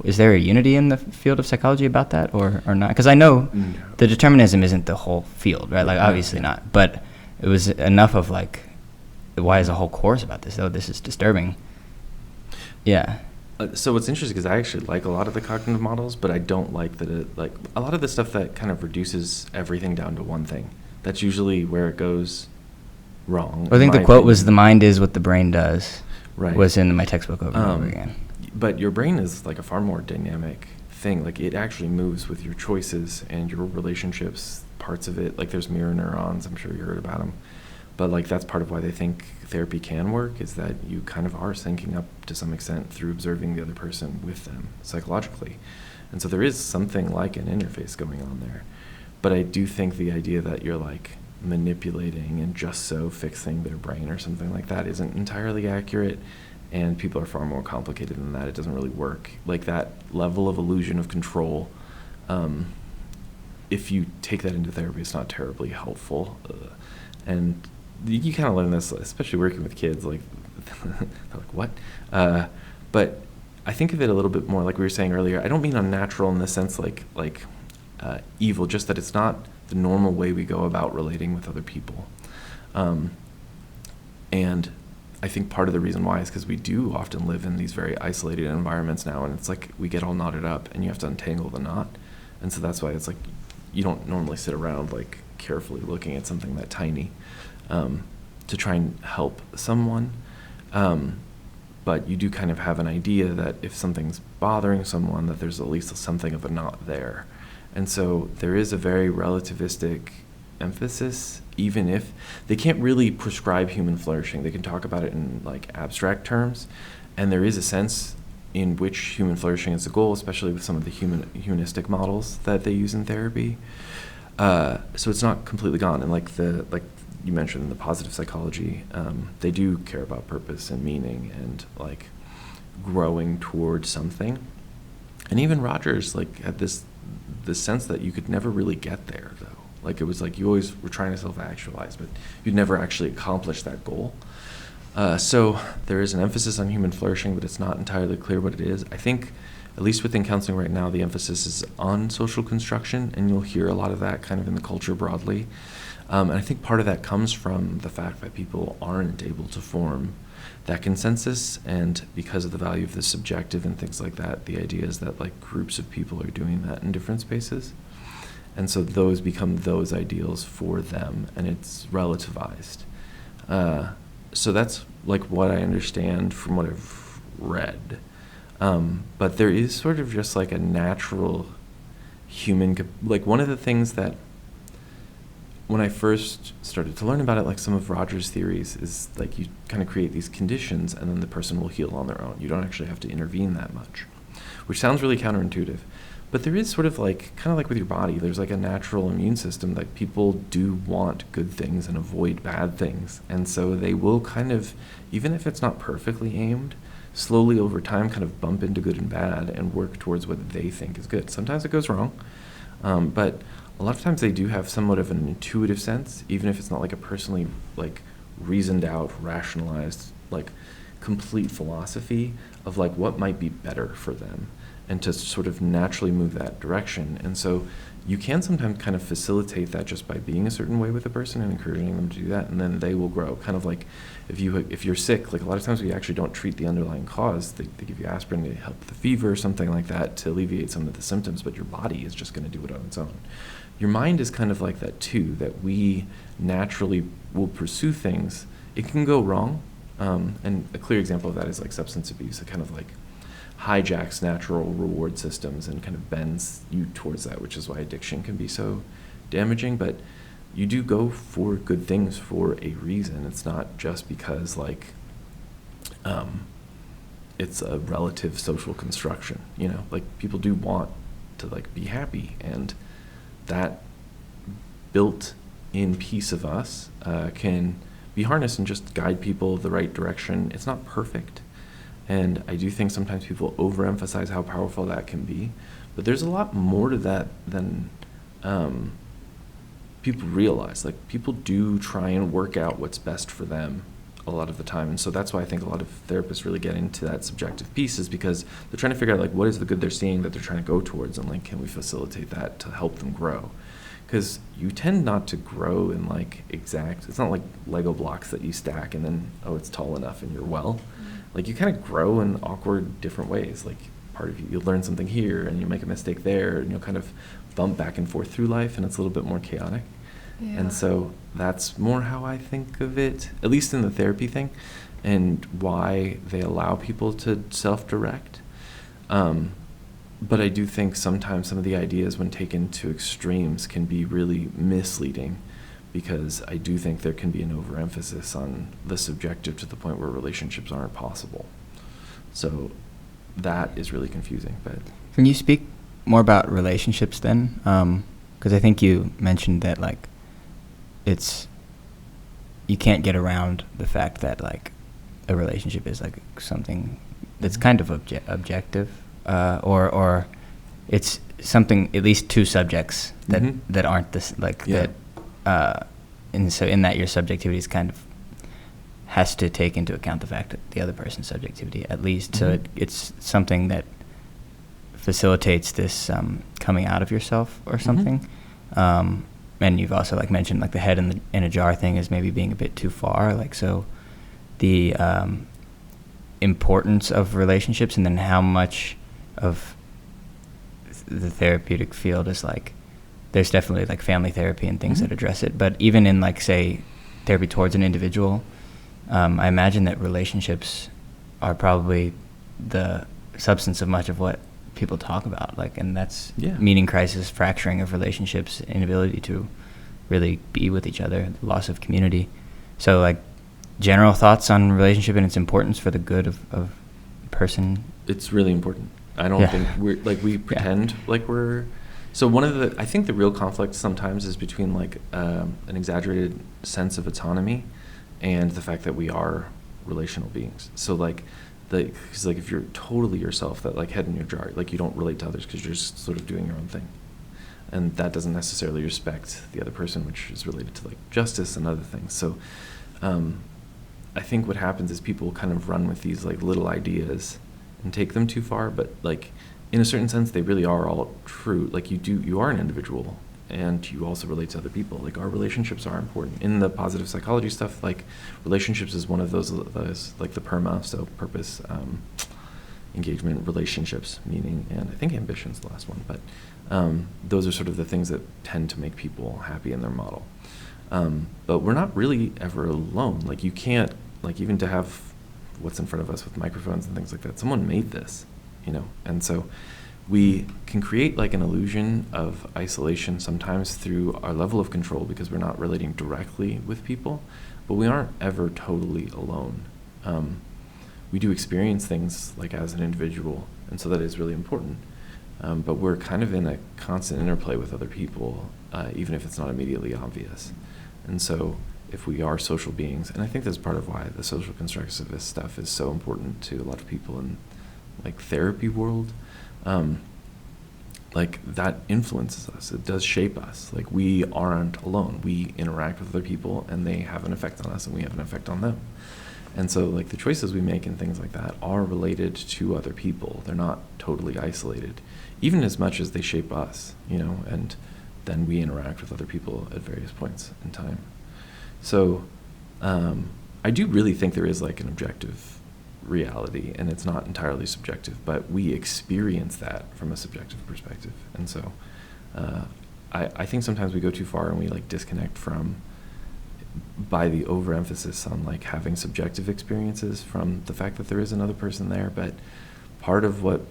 [SPEAKER 3] is there a unity in the field of psychology about that or not? Because I know the determinism isn't the whole field, right? Like obviously not, but it was enough of like, why is a whole course about this? Oh, this is disturbing. Yeah.
[SPEAKER 2] So what's interesting is I actually like a lot of the cognitive models, but I don't like that like a lot of the stuff that kind of reduces everything down to one thing. That's usually where it goes wrong.
[SPEAKER 3] I think the quote was, "The mind is what the brain does."
[SPEAKER 2] Right.
[SPEAKER 3] Was in my textbook over and over again.
[SPEAKER 2] But your brain is like a far more dynamic thing. Like it actually moves with your choices and your relationships, parts of it. Like there's mirror neurons, I'm sure you heard about them. But like that's part of why they think therapy can work, is that you kind of are syncing up to some extent through observing the other person with them psychologically. And so there is something like an interface going on there. But I do think the idea that you're like manipulating and just so fixing their brain or something like that isn't entirely accurate, and people are far more complicated than that. It doesn't really work. Like that level of illusion of control, if you take that into therapy, it's not terribly helpful. And you kind of learn this, especially working with kids, like, they're like, what? But I think of it a little bit more like we were saying earlier. I don't mean unnatural in the sense like evil, just that it's not the normal way we go about relating with other people. And I think part of the reason why is because we do often live in these very isolated environments now, and it's like we get all knotted up and you have to untangle the knot. And so that's why it's like you don't normally sit around like carefully looking at something that tiny to try and help someone. But you do kind of have an idea that if something's bothering someone, that there's at least something of a knot there. And so there is a very relativistic emphasis, even if they can't really prescribe human flourishing. They can talk about it in like abstract terms, and there is a sense in which human flourishing is the goal, especially with some of the humanistic models that they use in therapy. So it's not completely gone. And like you mentioned, the positive psychology, they do care about purpose and meaning and like growing towards something. And even Rogers like had this sense that you could never really get there, though. Like it was like you always were trying to self-actualize, but you'd never actually accomplish that goal. So there is an emphasis on human flourishing, but it's not entirely clear what it is. I think, at least within counseling right now, the emphasis is on social construction, and you'll hear a lot of that kind of in the culture broadly. And I think part of that comes from the fact that people aren't able to form that consensus, and because of the value of the subjective and things like that, the idea is that like groups of people are doing that in different spaces. And so those become those ideals for them, and it's relativized. So that's like what I understand from what I've read. But there is sort of just like a natural human, like one of the things that when I first started to learn about it, like some of Rogers' theories is like you kind of create these conditions and then the person will heal on their own. You don't actually have to intervene that much, which sounds really counterintuitive. But there is sort of like, kind of like with your body, there's like a natural immune system that people do want good things and avoid bad things. And so they will kind of, even if it's not perfectly aimed, slowly over time kind of bump into good and bad and work towards what they think is good. Sometimes it goes wrong, but a lot of times they do have somewhat of an intuitive sense, even if it's not like a personally like reasoned out, rationalized, like complete philosophy of like what might be better for them, and to sort of naturally move that direction. And so you can sometimes kind of facilitate that just by being a certain way with a person and encouraging them to do that, and then they will grow. Kind of like if you're sick, like a lot of times we actually don't treat the underlying cause. They give you aspirin to help the fever or something like that to alleviate some of the symptoms, but your body is just going to do it on its own. Your mind is kind of like that too, that we naturally will pursue things. It can go wrong, and a clear example of that is like substance abuse. It kind of like hijacks natural reward systems and kind of bends you towards that, which is why addiction can be so damaging. But you do go for good things for a reason. It's not just because like it's a relative social construction, you know, like people do want to like be happy, and that built-in piece of us can be harnessed and just guide people the right direction. It's not perfect. And I do think sometimes people overemphasize how powerful that can be. But there's a lot more to that than people realize. Like, people do try and work out what's best for them a lot of the time. And so that's why I think a lot of therapists really get into that subjective piece, is because they're trying to figure out, like, what is the good they're seeing that they're trying to go towards, and, like, can we facilitate that to help them grow? Because you tend not to grow in, like, it's not like Lego blocks that you stack and then, oh, it's tall enough and you're well. Like, you kind of grow in awkward different ways. Like, part of you'll learn something here and you'll make a mistake there, and you'll kind of bump back and forth through life, and it's a little bit more chaotic.
[SPEAKER 1] Yeah.
[SPEAKER 2] And so that's more how I think of it, at least in the therapy thing, and why they allow people to self-direct. But I do think sometimes some of the ideas, when taken to extremes, can be really misleading, because I do think there can be an overemphasis on the subjective to the point where relationships aren't possible. So that is really confusing. But
[SPEAKER 3] can you speak more about relationships then? Because I think you mentioned that, like, you can't get around the fact that, like, a relationship is like something that's kind of objective, or it's something, at least two subjects that aren't this, like, that. And so in that, your subjectivity is kind of has to take into account the fact that the other person's subjectivity, at least. So it's something that facilitates this coming out of yourself or something. And you've also, like, mentioned, like, the head in a jar thing is maybe being a bit too far. Like, so the importance of relationships, and then how much of the therapeutic field is, like, there's definitely, like, family therapy and things that address it. But even in, like, say, therapy towards an individual, I imagine that relationships are probably the substance of much of what people talk about. Like, and that's meaning crisis, fracturing of relationships, inability to really be with each other, loss of community. So, like, general thoughts on relationship and its importance for the good of a person.
[SPEAKER 2] It's really important. I don't think we pretend like we're. So I think the real conflict sometimes is between, like, an exaggerated sense of autonomy and the fact that we are relational beings. So, like, because, like, if you're totally yourself, that, like, head in your jar, like, you don't relate to others because you're just sort of doing your own thing. And that doesn't necessarily respect the other person, which is related to, like, justice and other things. So I think what happens is people kind of run with these, like, little ideas and take them too far, but, like, in a certain sense, they really are all true. Like, you are an individual, and you also relate to other people. Like, our relationships are important. In the positive psychology stuff, like, relationships is one of those, like, the PERMA, so purpose, engagement, relationships, meaning, and I think ambition's the last one. But those are sort of the things that tend to make people happy in their model. But we're not really ever alone. Like, you can't, like, even to have what's in front of us with microphones and things like that, someone made this, you know? And so we can create, like, an illusion of isolation sometimes through our level of control, because we're not relating directly with people, but we aren't ever totally alone. We do experience things, like, as an individual, and so that is really important. But we're kind of in a constant interplay with other people, even if it's not immediately obvious. And so if we are social beings, and I think that's part of why the social constructivist stuff is so important to a lot of people in, like, therapy world, like that influences us. It does shape us. Like we aren't alone. We interact with other people and they have an effect on us and we have an effect on them. And so like the choices we make and things like that are related to other people. They're not totally isolated, even as much as they shape us, you know, and then we interact with other people at various points in time. So I do really think there is like an objective reality, and it's not entirely subjective, but we experience that from a subjective perspective. And so I think sometimes we go too far and we like disconnect from, by the overemphasis on like having subjective experiences, from the fact that there is another person there. But part of what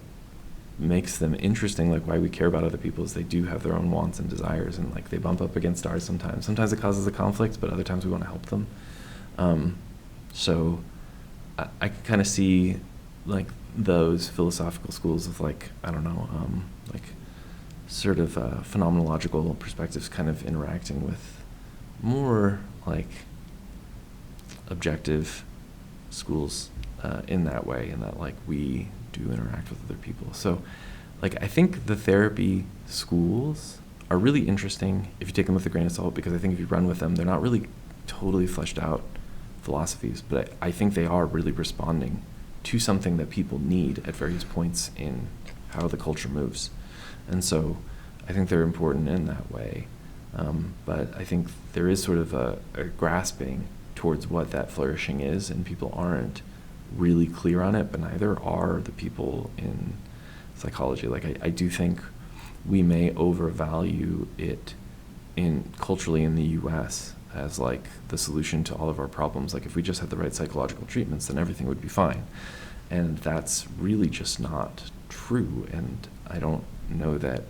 [SPEAKER 2] makes them interesting, like why we care about other people, is they do have their own wants and desires, and like they bump up against ours sometimes. Sometimes it causes a conflict, but other times we want to help them. So I can kind of see like those philosophical schools of like, I don't know, like sort of phenomenological perspectives kind of interacting with more like objective schools in that way, and that like we do interact with other people. So like I think the therapy schools are really interesting if you take them with a grain of salt, because I think if you run with them, they're not really totally fleshed out philosophies, but I think they are really responding to something that people need at various points in how the culture moves. And so I think they're important in that way. But I think there is sort of a grasping towards what that flourishing is, and people aren't really clear on it, but neither are the people in psychology. Like I do think we may overvalue it culturally in the US as like the solution to all of our problems. Like if we just had the right psychological treatments, then everything would be fine. And that's really just not true. And I don't know that,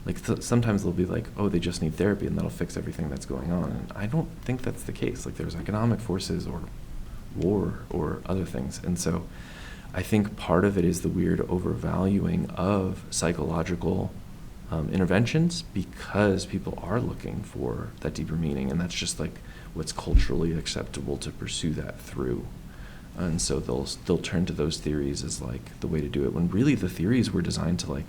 [SPEAKER 2] like sometimes they'll be like, oh, they just need therapy and that'll fix everything that's going on. And I don't think that's the case. Like there's economic forces or war or other things. And so I think part of it is the weird overvaluing of psychological interventions, because people are looking for that deeper meaning, and that's just like what's culturally acceptable to pursue that through. And so they'll turn to those theories as like the way to do it, when really the theories were designed to like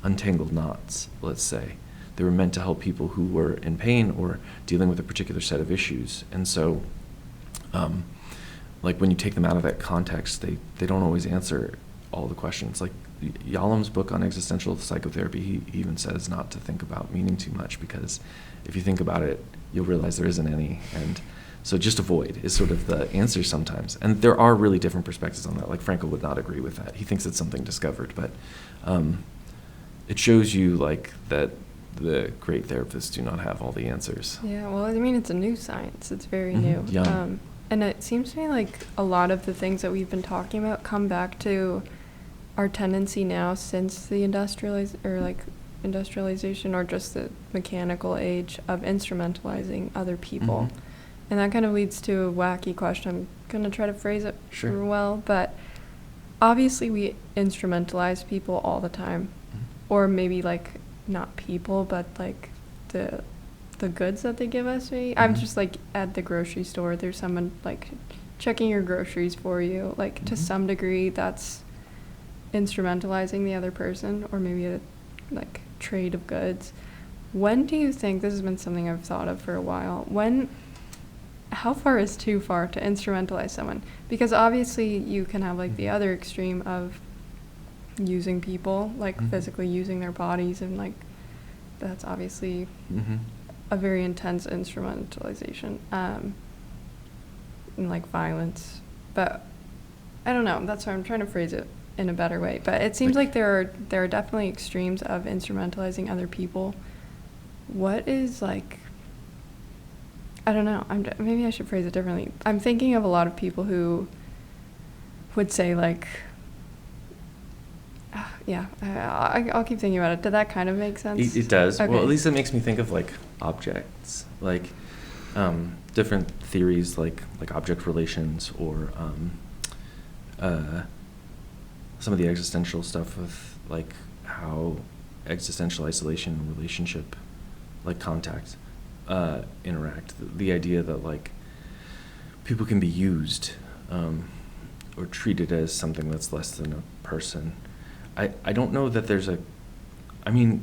[SPEAKER 2] untangle knots, let's say. They were meant to help people who were in pain or dealing with a particular set of issues. And so like when you take them out of that context, they don't always answer all the questions. Like Yalom's book on existential psychotherapy, he even says not to think about meaning too much, because if you think about it, you'll realize there isn't any. And so just avoid is sort of the answer sometimes. And there are really different perspectives on that. Like Frankl would not agree with that. He thinks it's something discovered, but it shows you like that the great therapists do not have all the answers.
[SPEAKER 1] Yeah, well, I mean, it's a new science. It's very
[SPEAKER 2] Mm-hmm.
[SPEAKER 1] new.
[SPEAKER 2] Yeah.
[SPEAKER 1] And it seems to me like a lot of the things that we've been talking about come back to our tendency now, since the industrialization or just the mechanical age, of instrumentalizing other people.
[SPEAKER 2] Mm-hmm.
[SPEAKER 1] And that kind of leads to a wacky question. I'm going to try to phrase it
[SPEAKER 2] Sure.
[SPEAKER 1] well, but obviously we instrumentalize people all the time.
[SPEAKER 2] Mm-hmm.
[SPEAKER 1] Or maybe like not people, but like the goods that they give us. Maybe. I'm
[SPEAKER 2] Mhm.
[SPEAKER 1] just like at the grocery store, there's someone like checking your groceries for you. Like to
[SPEAKER 2] Mhm.
[SPEAKER 1] some degree, that's instrumentalizing the other person, or maybe a like trade of goods. When do you think, this has been something I've thought of for a while, how far is too far to instrumentalize someone? Because obviously you can have like the other extreme of using people, like
[SPEAKER 2] Mhm.
[SPEAKER 1] physically using their bodies, and like that's obviously
[SPEAKER 2] Mm-hmm.
[SPEAKER 1] a very intense instrumentalization, and like violence. But I don't know, that's why I'm trying to phrase it in a better way. But it seems like there are definitely extremes of instrumentalizing other people. What is like, I don't know, maybe I should phrase it differently. I'm thinking of a lot of people who would say like, yeah, I'll keep thinking about it. Did that kind of make sense?
[SPEAKER 2] It does.
[SPEAKER 1] Okay.
[SPEAKER 2] Well, at least it makes me think of like objects, like different theories, like object relations, or some of the existential stuff of like how existential isolation and relationship, like contact, interact. The idea that like people can be used or treated as something that's less than a person. I don't know that there's I mean,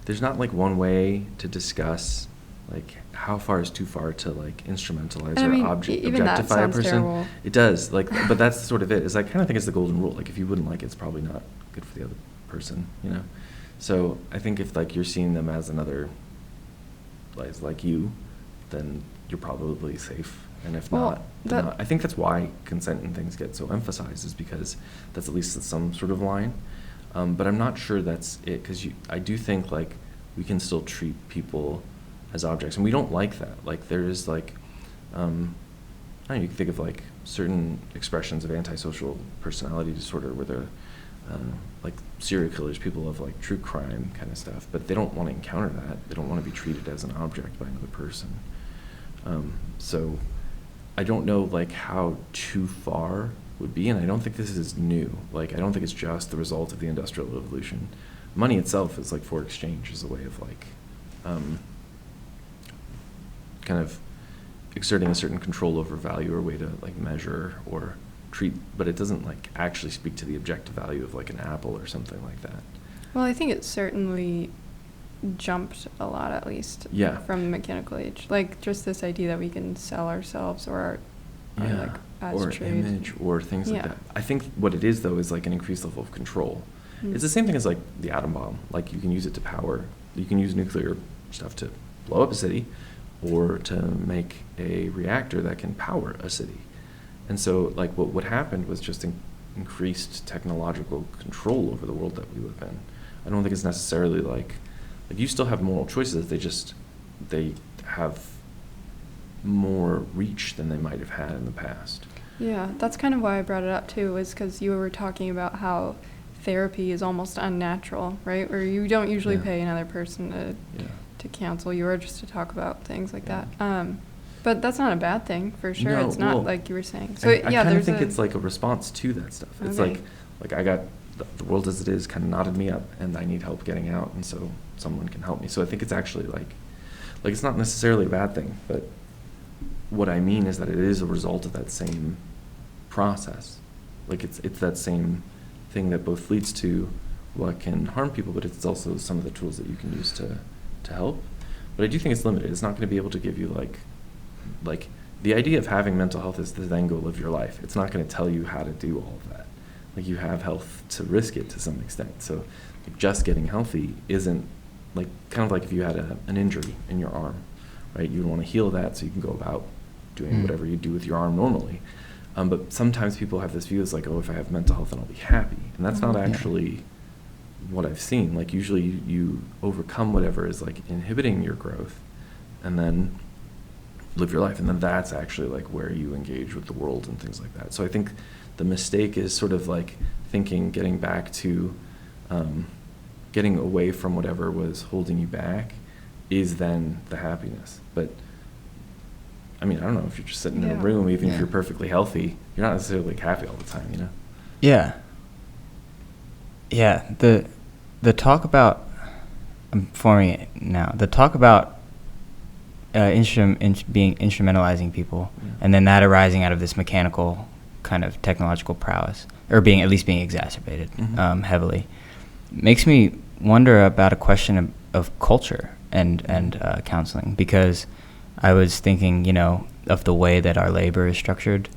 [SPEAKER 2] there's not like one way to discuss like how far is too far to like instrumentalize
[SPEAKER 1] I
[SPEAKER 2] or
[SPEAKER 1] mean, even that
[SPEAKER 2] objectify a
[SPEAKER 1] sounds
[SPEAKER 2] person.
[SPEAKER 1] terrible.
[SPEAKER 2] It does, like, but that's sort of it. Is I kind of think it's the golden rule. Like, if you wouldn't like it, it's probably not good for the other person, you know. So I think if like you're seeing them as another, like you, then you're probably safe. And if
[SPEAKER 1] Well,
[SPEAKER 2] not, then not. I think that's why consent and things get so emphasized, is because that's at least some sort of line. But I'm not sure that's it, because I do think like we can still treat people as objects, and we don't like that. Like there is like, I don't know, you can think of like certain expressions of antisocial personality disorder where they're like serial killers, people of like true crime kind of stuff, but they don't want to encounter that. They don't want to be treated as an object by another person. So I don't know like how too far would be, and I don't think this is new. Like I don't think it's just the result of the Industrial Revolution. Money itself is like for exchange, is a way of like kind of exerting a certain control over value, or way to like measure or treat, but it doesn't like actually speak to the objective value of like an apple or something like that.
[SPEAKER 1] Well, I think it certainly jumped a lot, at least,
[SPEAKER 2] Yeah.
[SPEAKER 1] from the mechanical age. Like just this idea that we can sell ourselves or like as
[SPEAKER 2] or
[SPEAKER 1] trade.
[SPEAKER 2] image or things like
[SPEAKER 1] Yeah.
[SPEAKER 2] that. I think what it is though is like an increased level of control.
[SPEAKER 1] Mm.
[SPEAKER 2] It's the same thing as like the atom bomb. Like you can use it to power, you can use nuclear stuff to blow up a city, or to make a reactor that can power a city. And so like what happened was just increased technological control over the world that we live in. I don't think it's necessarily like you still have moral choices, they have more reach than they might have had in the past.
[SPEAKER 1] Yeah, that's kind of why I brought it up too, was because you were talking about how therapy is almost unnatural, right? Where you don't usually
[SPEAKER 2] Yeah.
[SPEAKER 1] pay another person to counsel you, or just to talk about things like
[SPEAKER 2] Yeah.
[SPEAKER 1] that. But that's not a bad thing, for sure.
[SPEAKER 2] No,
[SPEAKER 1] It's not
[SPEAKER 2] well,
[SPEAKER 1] like you were saying. So
[SPEAKER 2] I
[SPEAKER 1] yeah,
[SPEAKER 2] kind of
[SPEAKER 1] there's
[SPEAKER 2] think it's like a response to that stuff. It's
[SPEAKER 1] Okay.
[SPEAKER 2] like I got the world as it is kind of knotted me up, and I need help getting out, and so someone can help me. So I think it's actually like it's not necessarily a bad thing, but what I mean is that it is a result of that same process. Like it's that same thing that both leads to what can harm people, but it's also some of the tools that you can use to help. But I do think it's limited. It's not going to be able to give you like the idea of having mental health is to then go live your life. It's not going to tell you how to do all of that. Like you have health to risk it to some extent. So like, just getting healthy isn't like kind of like if you had an injury in your arm, right? You want to heal that so you can go about doing whatever you do with your arm normally. But sometimes people have this view as like, oh, if I have mental health, then I'll be happy. And that's not actually what I've seen. Like usually you overcome whatever is like inhibiting your growth, and then live your life. And then that's actually like where you engage with the world and things like that. So I think the mistake is sort of like getting back to, getting away from whatever was holding you back is then the happiness. But I mean, I don't know, if you're just sitting in a room, even if you're perfectly healthy, you're not necessarily like happy all the time, you know?
[SPEAKER 3] Yeah. Yeah. The talk about, I'm forming it now. The talk about being instrumentalizing people, and then that arising out of this mechanical kind of technological prowess, or at least being exacerbated heavily, makes me wonder about a question of culture and counseling, because I was thinking, of the way that our labor is structured,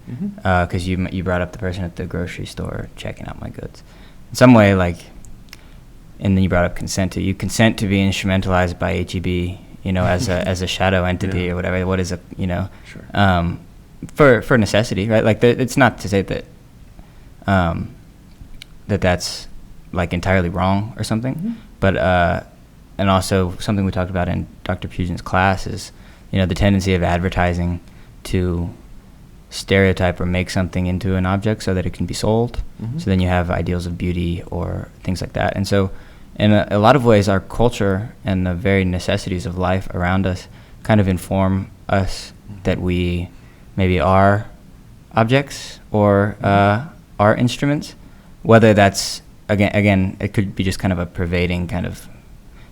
[SPEAKER 3] because you brought up the person at the grocery store checking out my goods. In some way, and then you brought up consent to be instrumentalized by HEB, as a shadow entity or whatever. What is for necessity, right? Like it's not to say that that's like entirely wrong or something, but and also something we talked about in Dr. Pugin's class is the tendency of advertising to stereotype or make something into an object so that it can be sold. So then you have ideals of beauty or things like that. And so in a lot of ways, our culture and the very necessities of life around us kind of inform us that we maybe are objects or are instruments, whether that's, again, it could be just kind of a pervading kind of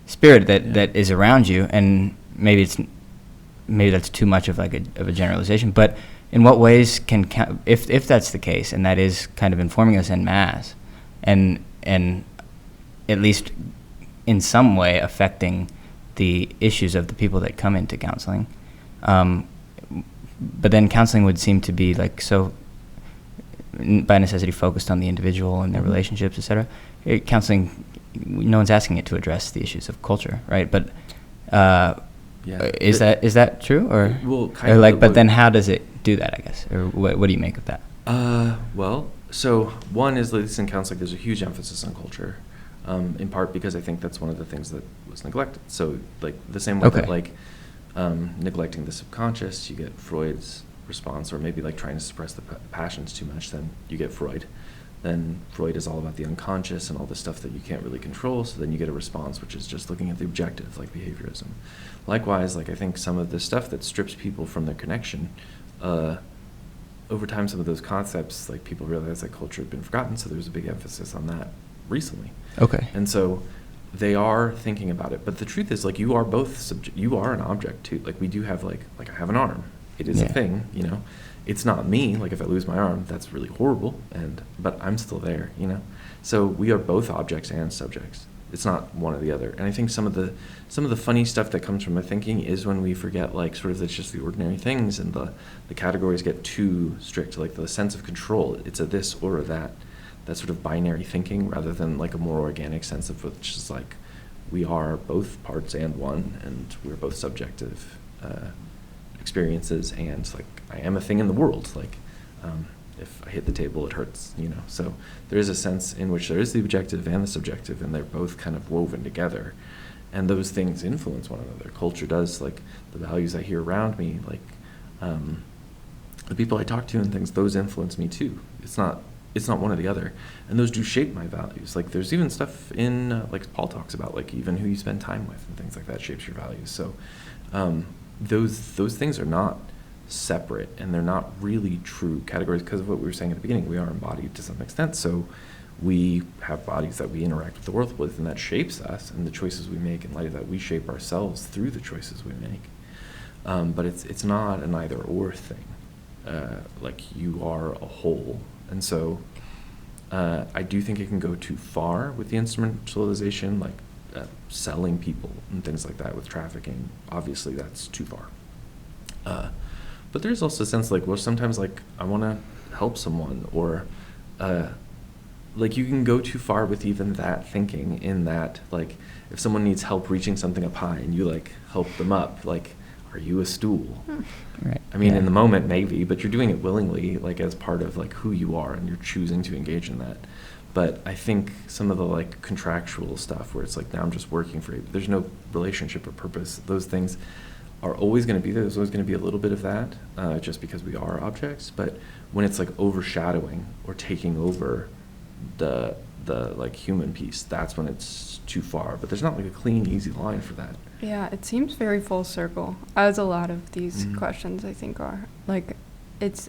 [SPEAKER 3] spirit that is around you, and maybe that's too much of a generalization, but in what ways if that's the case, and that is kind of informing us en masse, and at least in some way affecting the issues of the people that come into counseling. But then counseling would seem to be like so, by necessity, focused on the individual and their relationships, etc. Counseling, no one's asking it to address the issues of culture, right? But is that true, or
[SPEAKER 2] well, kind
[SPEAKER 3] or
[SPEAKER 2] of,
[SPEAKER 3] like? But then how does it do that? I guess, or what do you make of that?
[SPEAKER 2] Well, so one is, at least in counseling, there's a huge emphasis on culture, in part because I think that's one of the things that was neglected. So, like, the same way that, like, neglecting the subconscious, you get Freud's response, or maybe, like, trying to suppress the passions too much, then you get Freud. Then Freud is all about the unconscious and all the stuff that you can't really control, so then you get a response which is just looking at the objective, like behaviorism. Likewise, like, I think some of the stuff that strips people from their connection, over time, some of those concepts, like, people realize that culture had been forgotten, so there's a big emphasis on that recently.
[SPEAKER 3] Okay.
[SPEAKER 2] And so they are thinking about it, but the truth is, like, you are both you are an object too. Like, we do have, like I have an arm. It is a thing, you know. It's not me. Like, if I lose my arm, that's really horrible, but I'm still there, you know. So we are both objects and subjects. It's not one or the other. And I think some of the funny stuff that comes from my thinking is when we forget, like, sort of, it's just the ordinary things, and the categories get too strict, like the sense of control. It's a this or a that sort of binary thinking, rather than, like, a more organic sense of which is, like, we are both parts and one, and we're both subjective experiences, and, like, I am a thing in the world. Like, if I hit the table, it hurts, you know. So there is a sense in which there is the objective and the subjective, and they're both kind of woven together. And those things influence one another. Culture does, like, the values I hear around me, like, the people I talk to and things, those influence me too. It's not one or the other. And those do shape my values. Like, there's even stuff in, like, Paul talks about, like, even who you spend time with and things like that shapes your values. So those things are not separate, and they're not really true categories, because of what we were saying at the beginning. We are embodied to some extent, so we have bodies that we interact with the world with, and that shapes us, and the choices we make in light of that, we shape ourselves through the choices we make. But it's not an either or thing. Like, you are a whole, and so I do think it can go too far with the instrumentalization, like selling people and things like that with trafficking. Obviously, that's too far. But there's also a sense, like, well, sometimes, like, I want to help someone, or like, you can go too far with even that thinking, in that, like, if someone needs help reaching something up high and you, like, help them up, like, are you a stool?
[SPEAKER 3] Right.
[SPEAKER 2] I mean, in the moment, maybe, but you're doing it willingly, like, as part of, like, who you are, and you're choosing to engage in that. But I think some of the, like, contractual stuff where it's like, now I'm just working for you, but there's no relationship or purpose, those things are always going to be there. There's always going to be a little bit of that, just because we are objects. But when it's, like, overshadowing or taking over the like, human piece, that's when it's too far. But there's not, like, a clean, easy line for that.
[SPEAKER 1] Yeah, it seems very full circle, as a lot of these questions, I think, are. Like,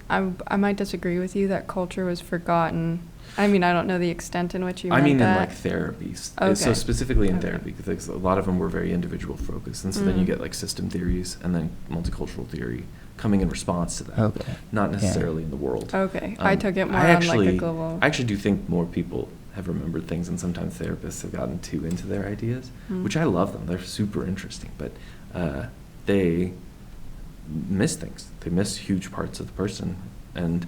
[SPEAKER 1] I might disagree with you that culture was forgotten. I mean, I don't know the extent in which you meant that.
[SPEAKER 2] I mean, in, like, therapies.
[SPEAKER 1] Okay.
[SPEAKER 2] So specifically in therapy, because a lot of them were very individual focused. And so then you get, like, system theories and then multicultural theory coming in response to that. Okay. Not necessarily in the world.
[SPEAKER 1] Okay. I took it more on, like, a global.
[SPEAKER 2] I actually do think more people have remembered things, and sometimes therapists have gotten too into their ideas, which I love them. They're super interesting, but they miss things. They miss huge parts of the person, and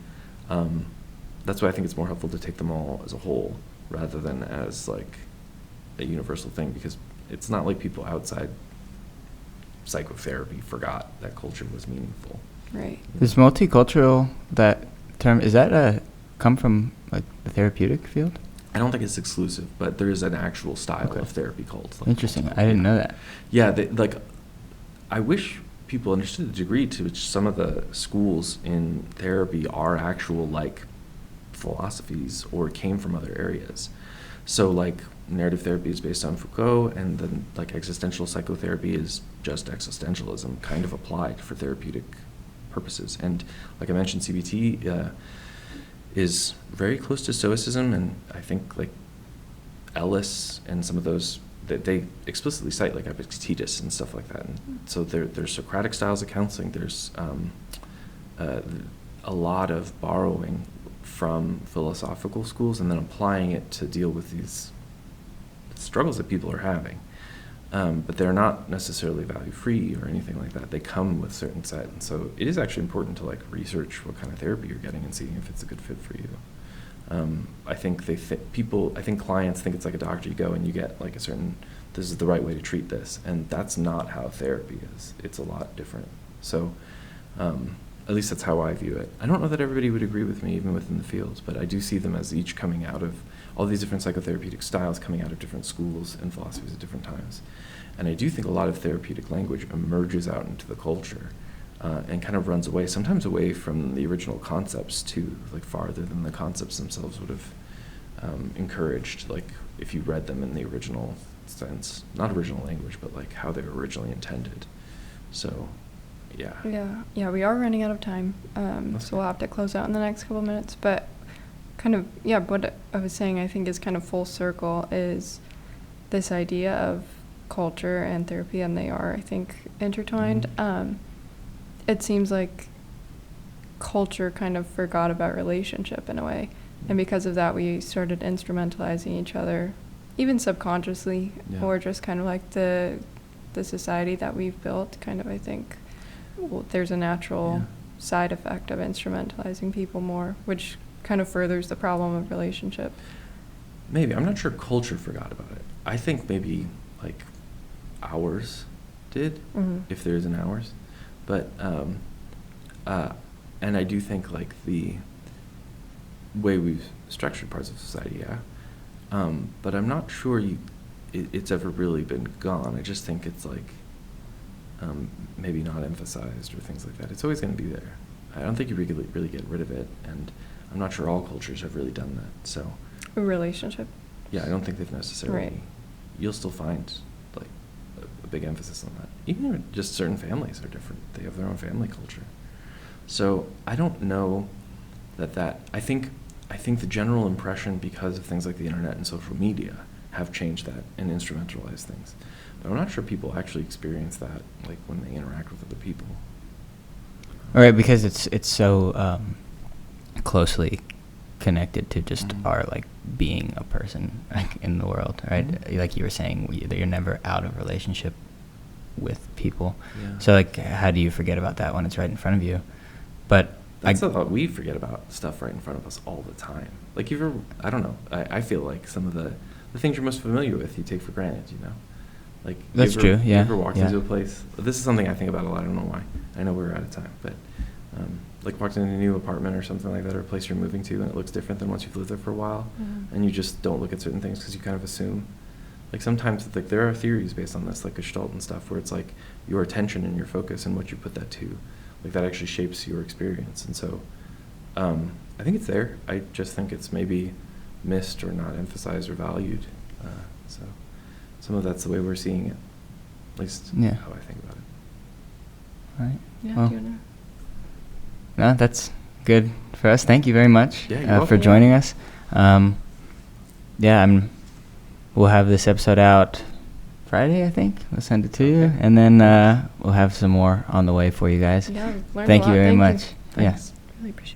[SPEAKER 2] that's why I think it's more helpful to take them all as a whole rather than as, like, a universal thing, because it's not like people outside psychotherapy forgot that culture was meaningful.
[SPEAKER 1] Right.
[SPEAKER 3] Is multicultural, that term, is that come from, like, the therapeutic field?
[SPEAKER 2] I don't think it's exclusive, but there is an actual style of therapy called. Like,
[SPEAKER 3] interesting. I didn't know that.
[SPEAKER 2] Yeah, like, I wish people understood the degree to which some of the schools in therapy are actual, like, philosophies or came from other areas. So, like, narrative therapy is based on Foucault, and then, like, existential psychotherapy is just existentialism kind of applied for therapeutic purposes. And, like I mentioned, CBT is very close to Stoicism, and I think, like, Ellis and some of those, they explicitly cite, like, Epictetus and stuff like that. And so there's Socratic styles of counseling. There's a lot of borrowing from philosophical schools and then applying it to deal with these struggles that people are having. But they're not necessarily value-free or anything like that. They come with certain set. And so it is actually important to, like, research what kind of therapy you're getting and seeing if it's a good fit for you. I think I think clients think it's like a doctor. You go and you get, like, this is the right way to treat this. And that's not how therapy is. It's a lot different. So at least that's how I view it. I don't know that everybody would agree with me, even within the fields, but I do see them as each coming out of all these different psychotherapeutic styles, coming out of different schools and philosophies at different times. And I do think a lot of therapeutic language emerges out into the culture and kind of runs away, sometimes away from the original concepts too, like farther than the concepts themselves would have encouraged, like if you read them in the original sense, not original language, but like how they were originally intended. So, yeah.
[SPEAKER 1] Yeah, we are running out of time, so we'll have to close out in the next couple minutes, but kind of, what I was saying I think is kind of full circle is this idea of culture and therapy, and they are, I think, intertwined.
[SPEAKER 2] Mm-hmm.
[SPEAKER 1] It seems like culture kind of forgot about relationship in a way, and because of that we started instrumentalizing each other, even subconsciously, or just kind of like the society that we've built, kind of, I think, there's a natural side effect of instrumentalizing people more, which kind of furthers the problem of relationship.
[SPEAKER 2] Maybe. I'm not sure culture forgot about it. I think maybe, like, ours did, if there is an ours. But, and I do think, like, the way we've structured parts of society, but I'm not sure it's ever really been gone. I just think it's, like, maybe not emphasized or things like that. It's always going to be there. I don't think you really get rid of it, and I'm not sure all cultures have really done that. So,
[SPEAKER 1] a relationship.
[SPEAKER 2] Yeah, I don't think they've necessarily.
[SPEAKER 1] Right.
[SPEAKER 2] You'll still find, like, a big emphasis on that. Even just certain families are different. They have their own family culture. So I don't know that I think the general impression, because of things like the internet and social media, have changed that and instrumentalized things. But I'm not sure people actually experience that, like, when they interact with other people.
[SPEAKER 3] All right, because it's so closely connected to just our, like, being a person, like, in the world, right? Like you were saying, you're never out of relationship with people.
[SPEAKER 2] Yeah.
[SPEAKER 3] So, like, how do you forget about that when it's right in front of you? But
[SPEAKER 2] that's a thought. We forget about stuff right in front of us all the time. Like, I don't know. I feel like some of the things you're most familiar with, you take for granted, you know? Like,
[SPEAKER 3] that's true, yeah.
[SPEAKER 2] You ever walked into a place? This is something I think about a lot. I don't know why. I know we're out of time, but like walked into a new apartment or something like that, or a place you're moving to, and it looks different than once you've lived there for a while, and you just don't look at certain things because you kind of assume. Like, sometimes, like, there are theories based on this, like Gestalt and stuff, where it's like your attention and your focus and what you put that to, like, that actually shapes your experience. And so I think it's there. I just think it's maybe missed or not emphasized or valued. So some of that's the way we're seeing it, at least how I think about it.
[SPEAKER 3] All right.
[SPEAKER 1] Yeah,
[SPEAKER 3] well,
[SPEAKER 1] do you wanna?
[SPEAKER 3] No, that's good for us. Thank you very much for joining us. We'll have this episode out Friday, I think. We'll send it to you, and then we'll have some more on the way for you guys.
[SPEAKER 1] Yeah,
[SPEAKER 3] Thank you very much.
[SPEAKER 1] Thanks. Really appreciate it.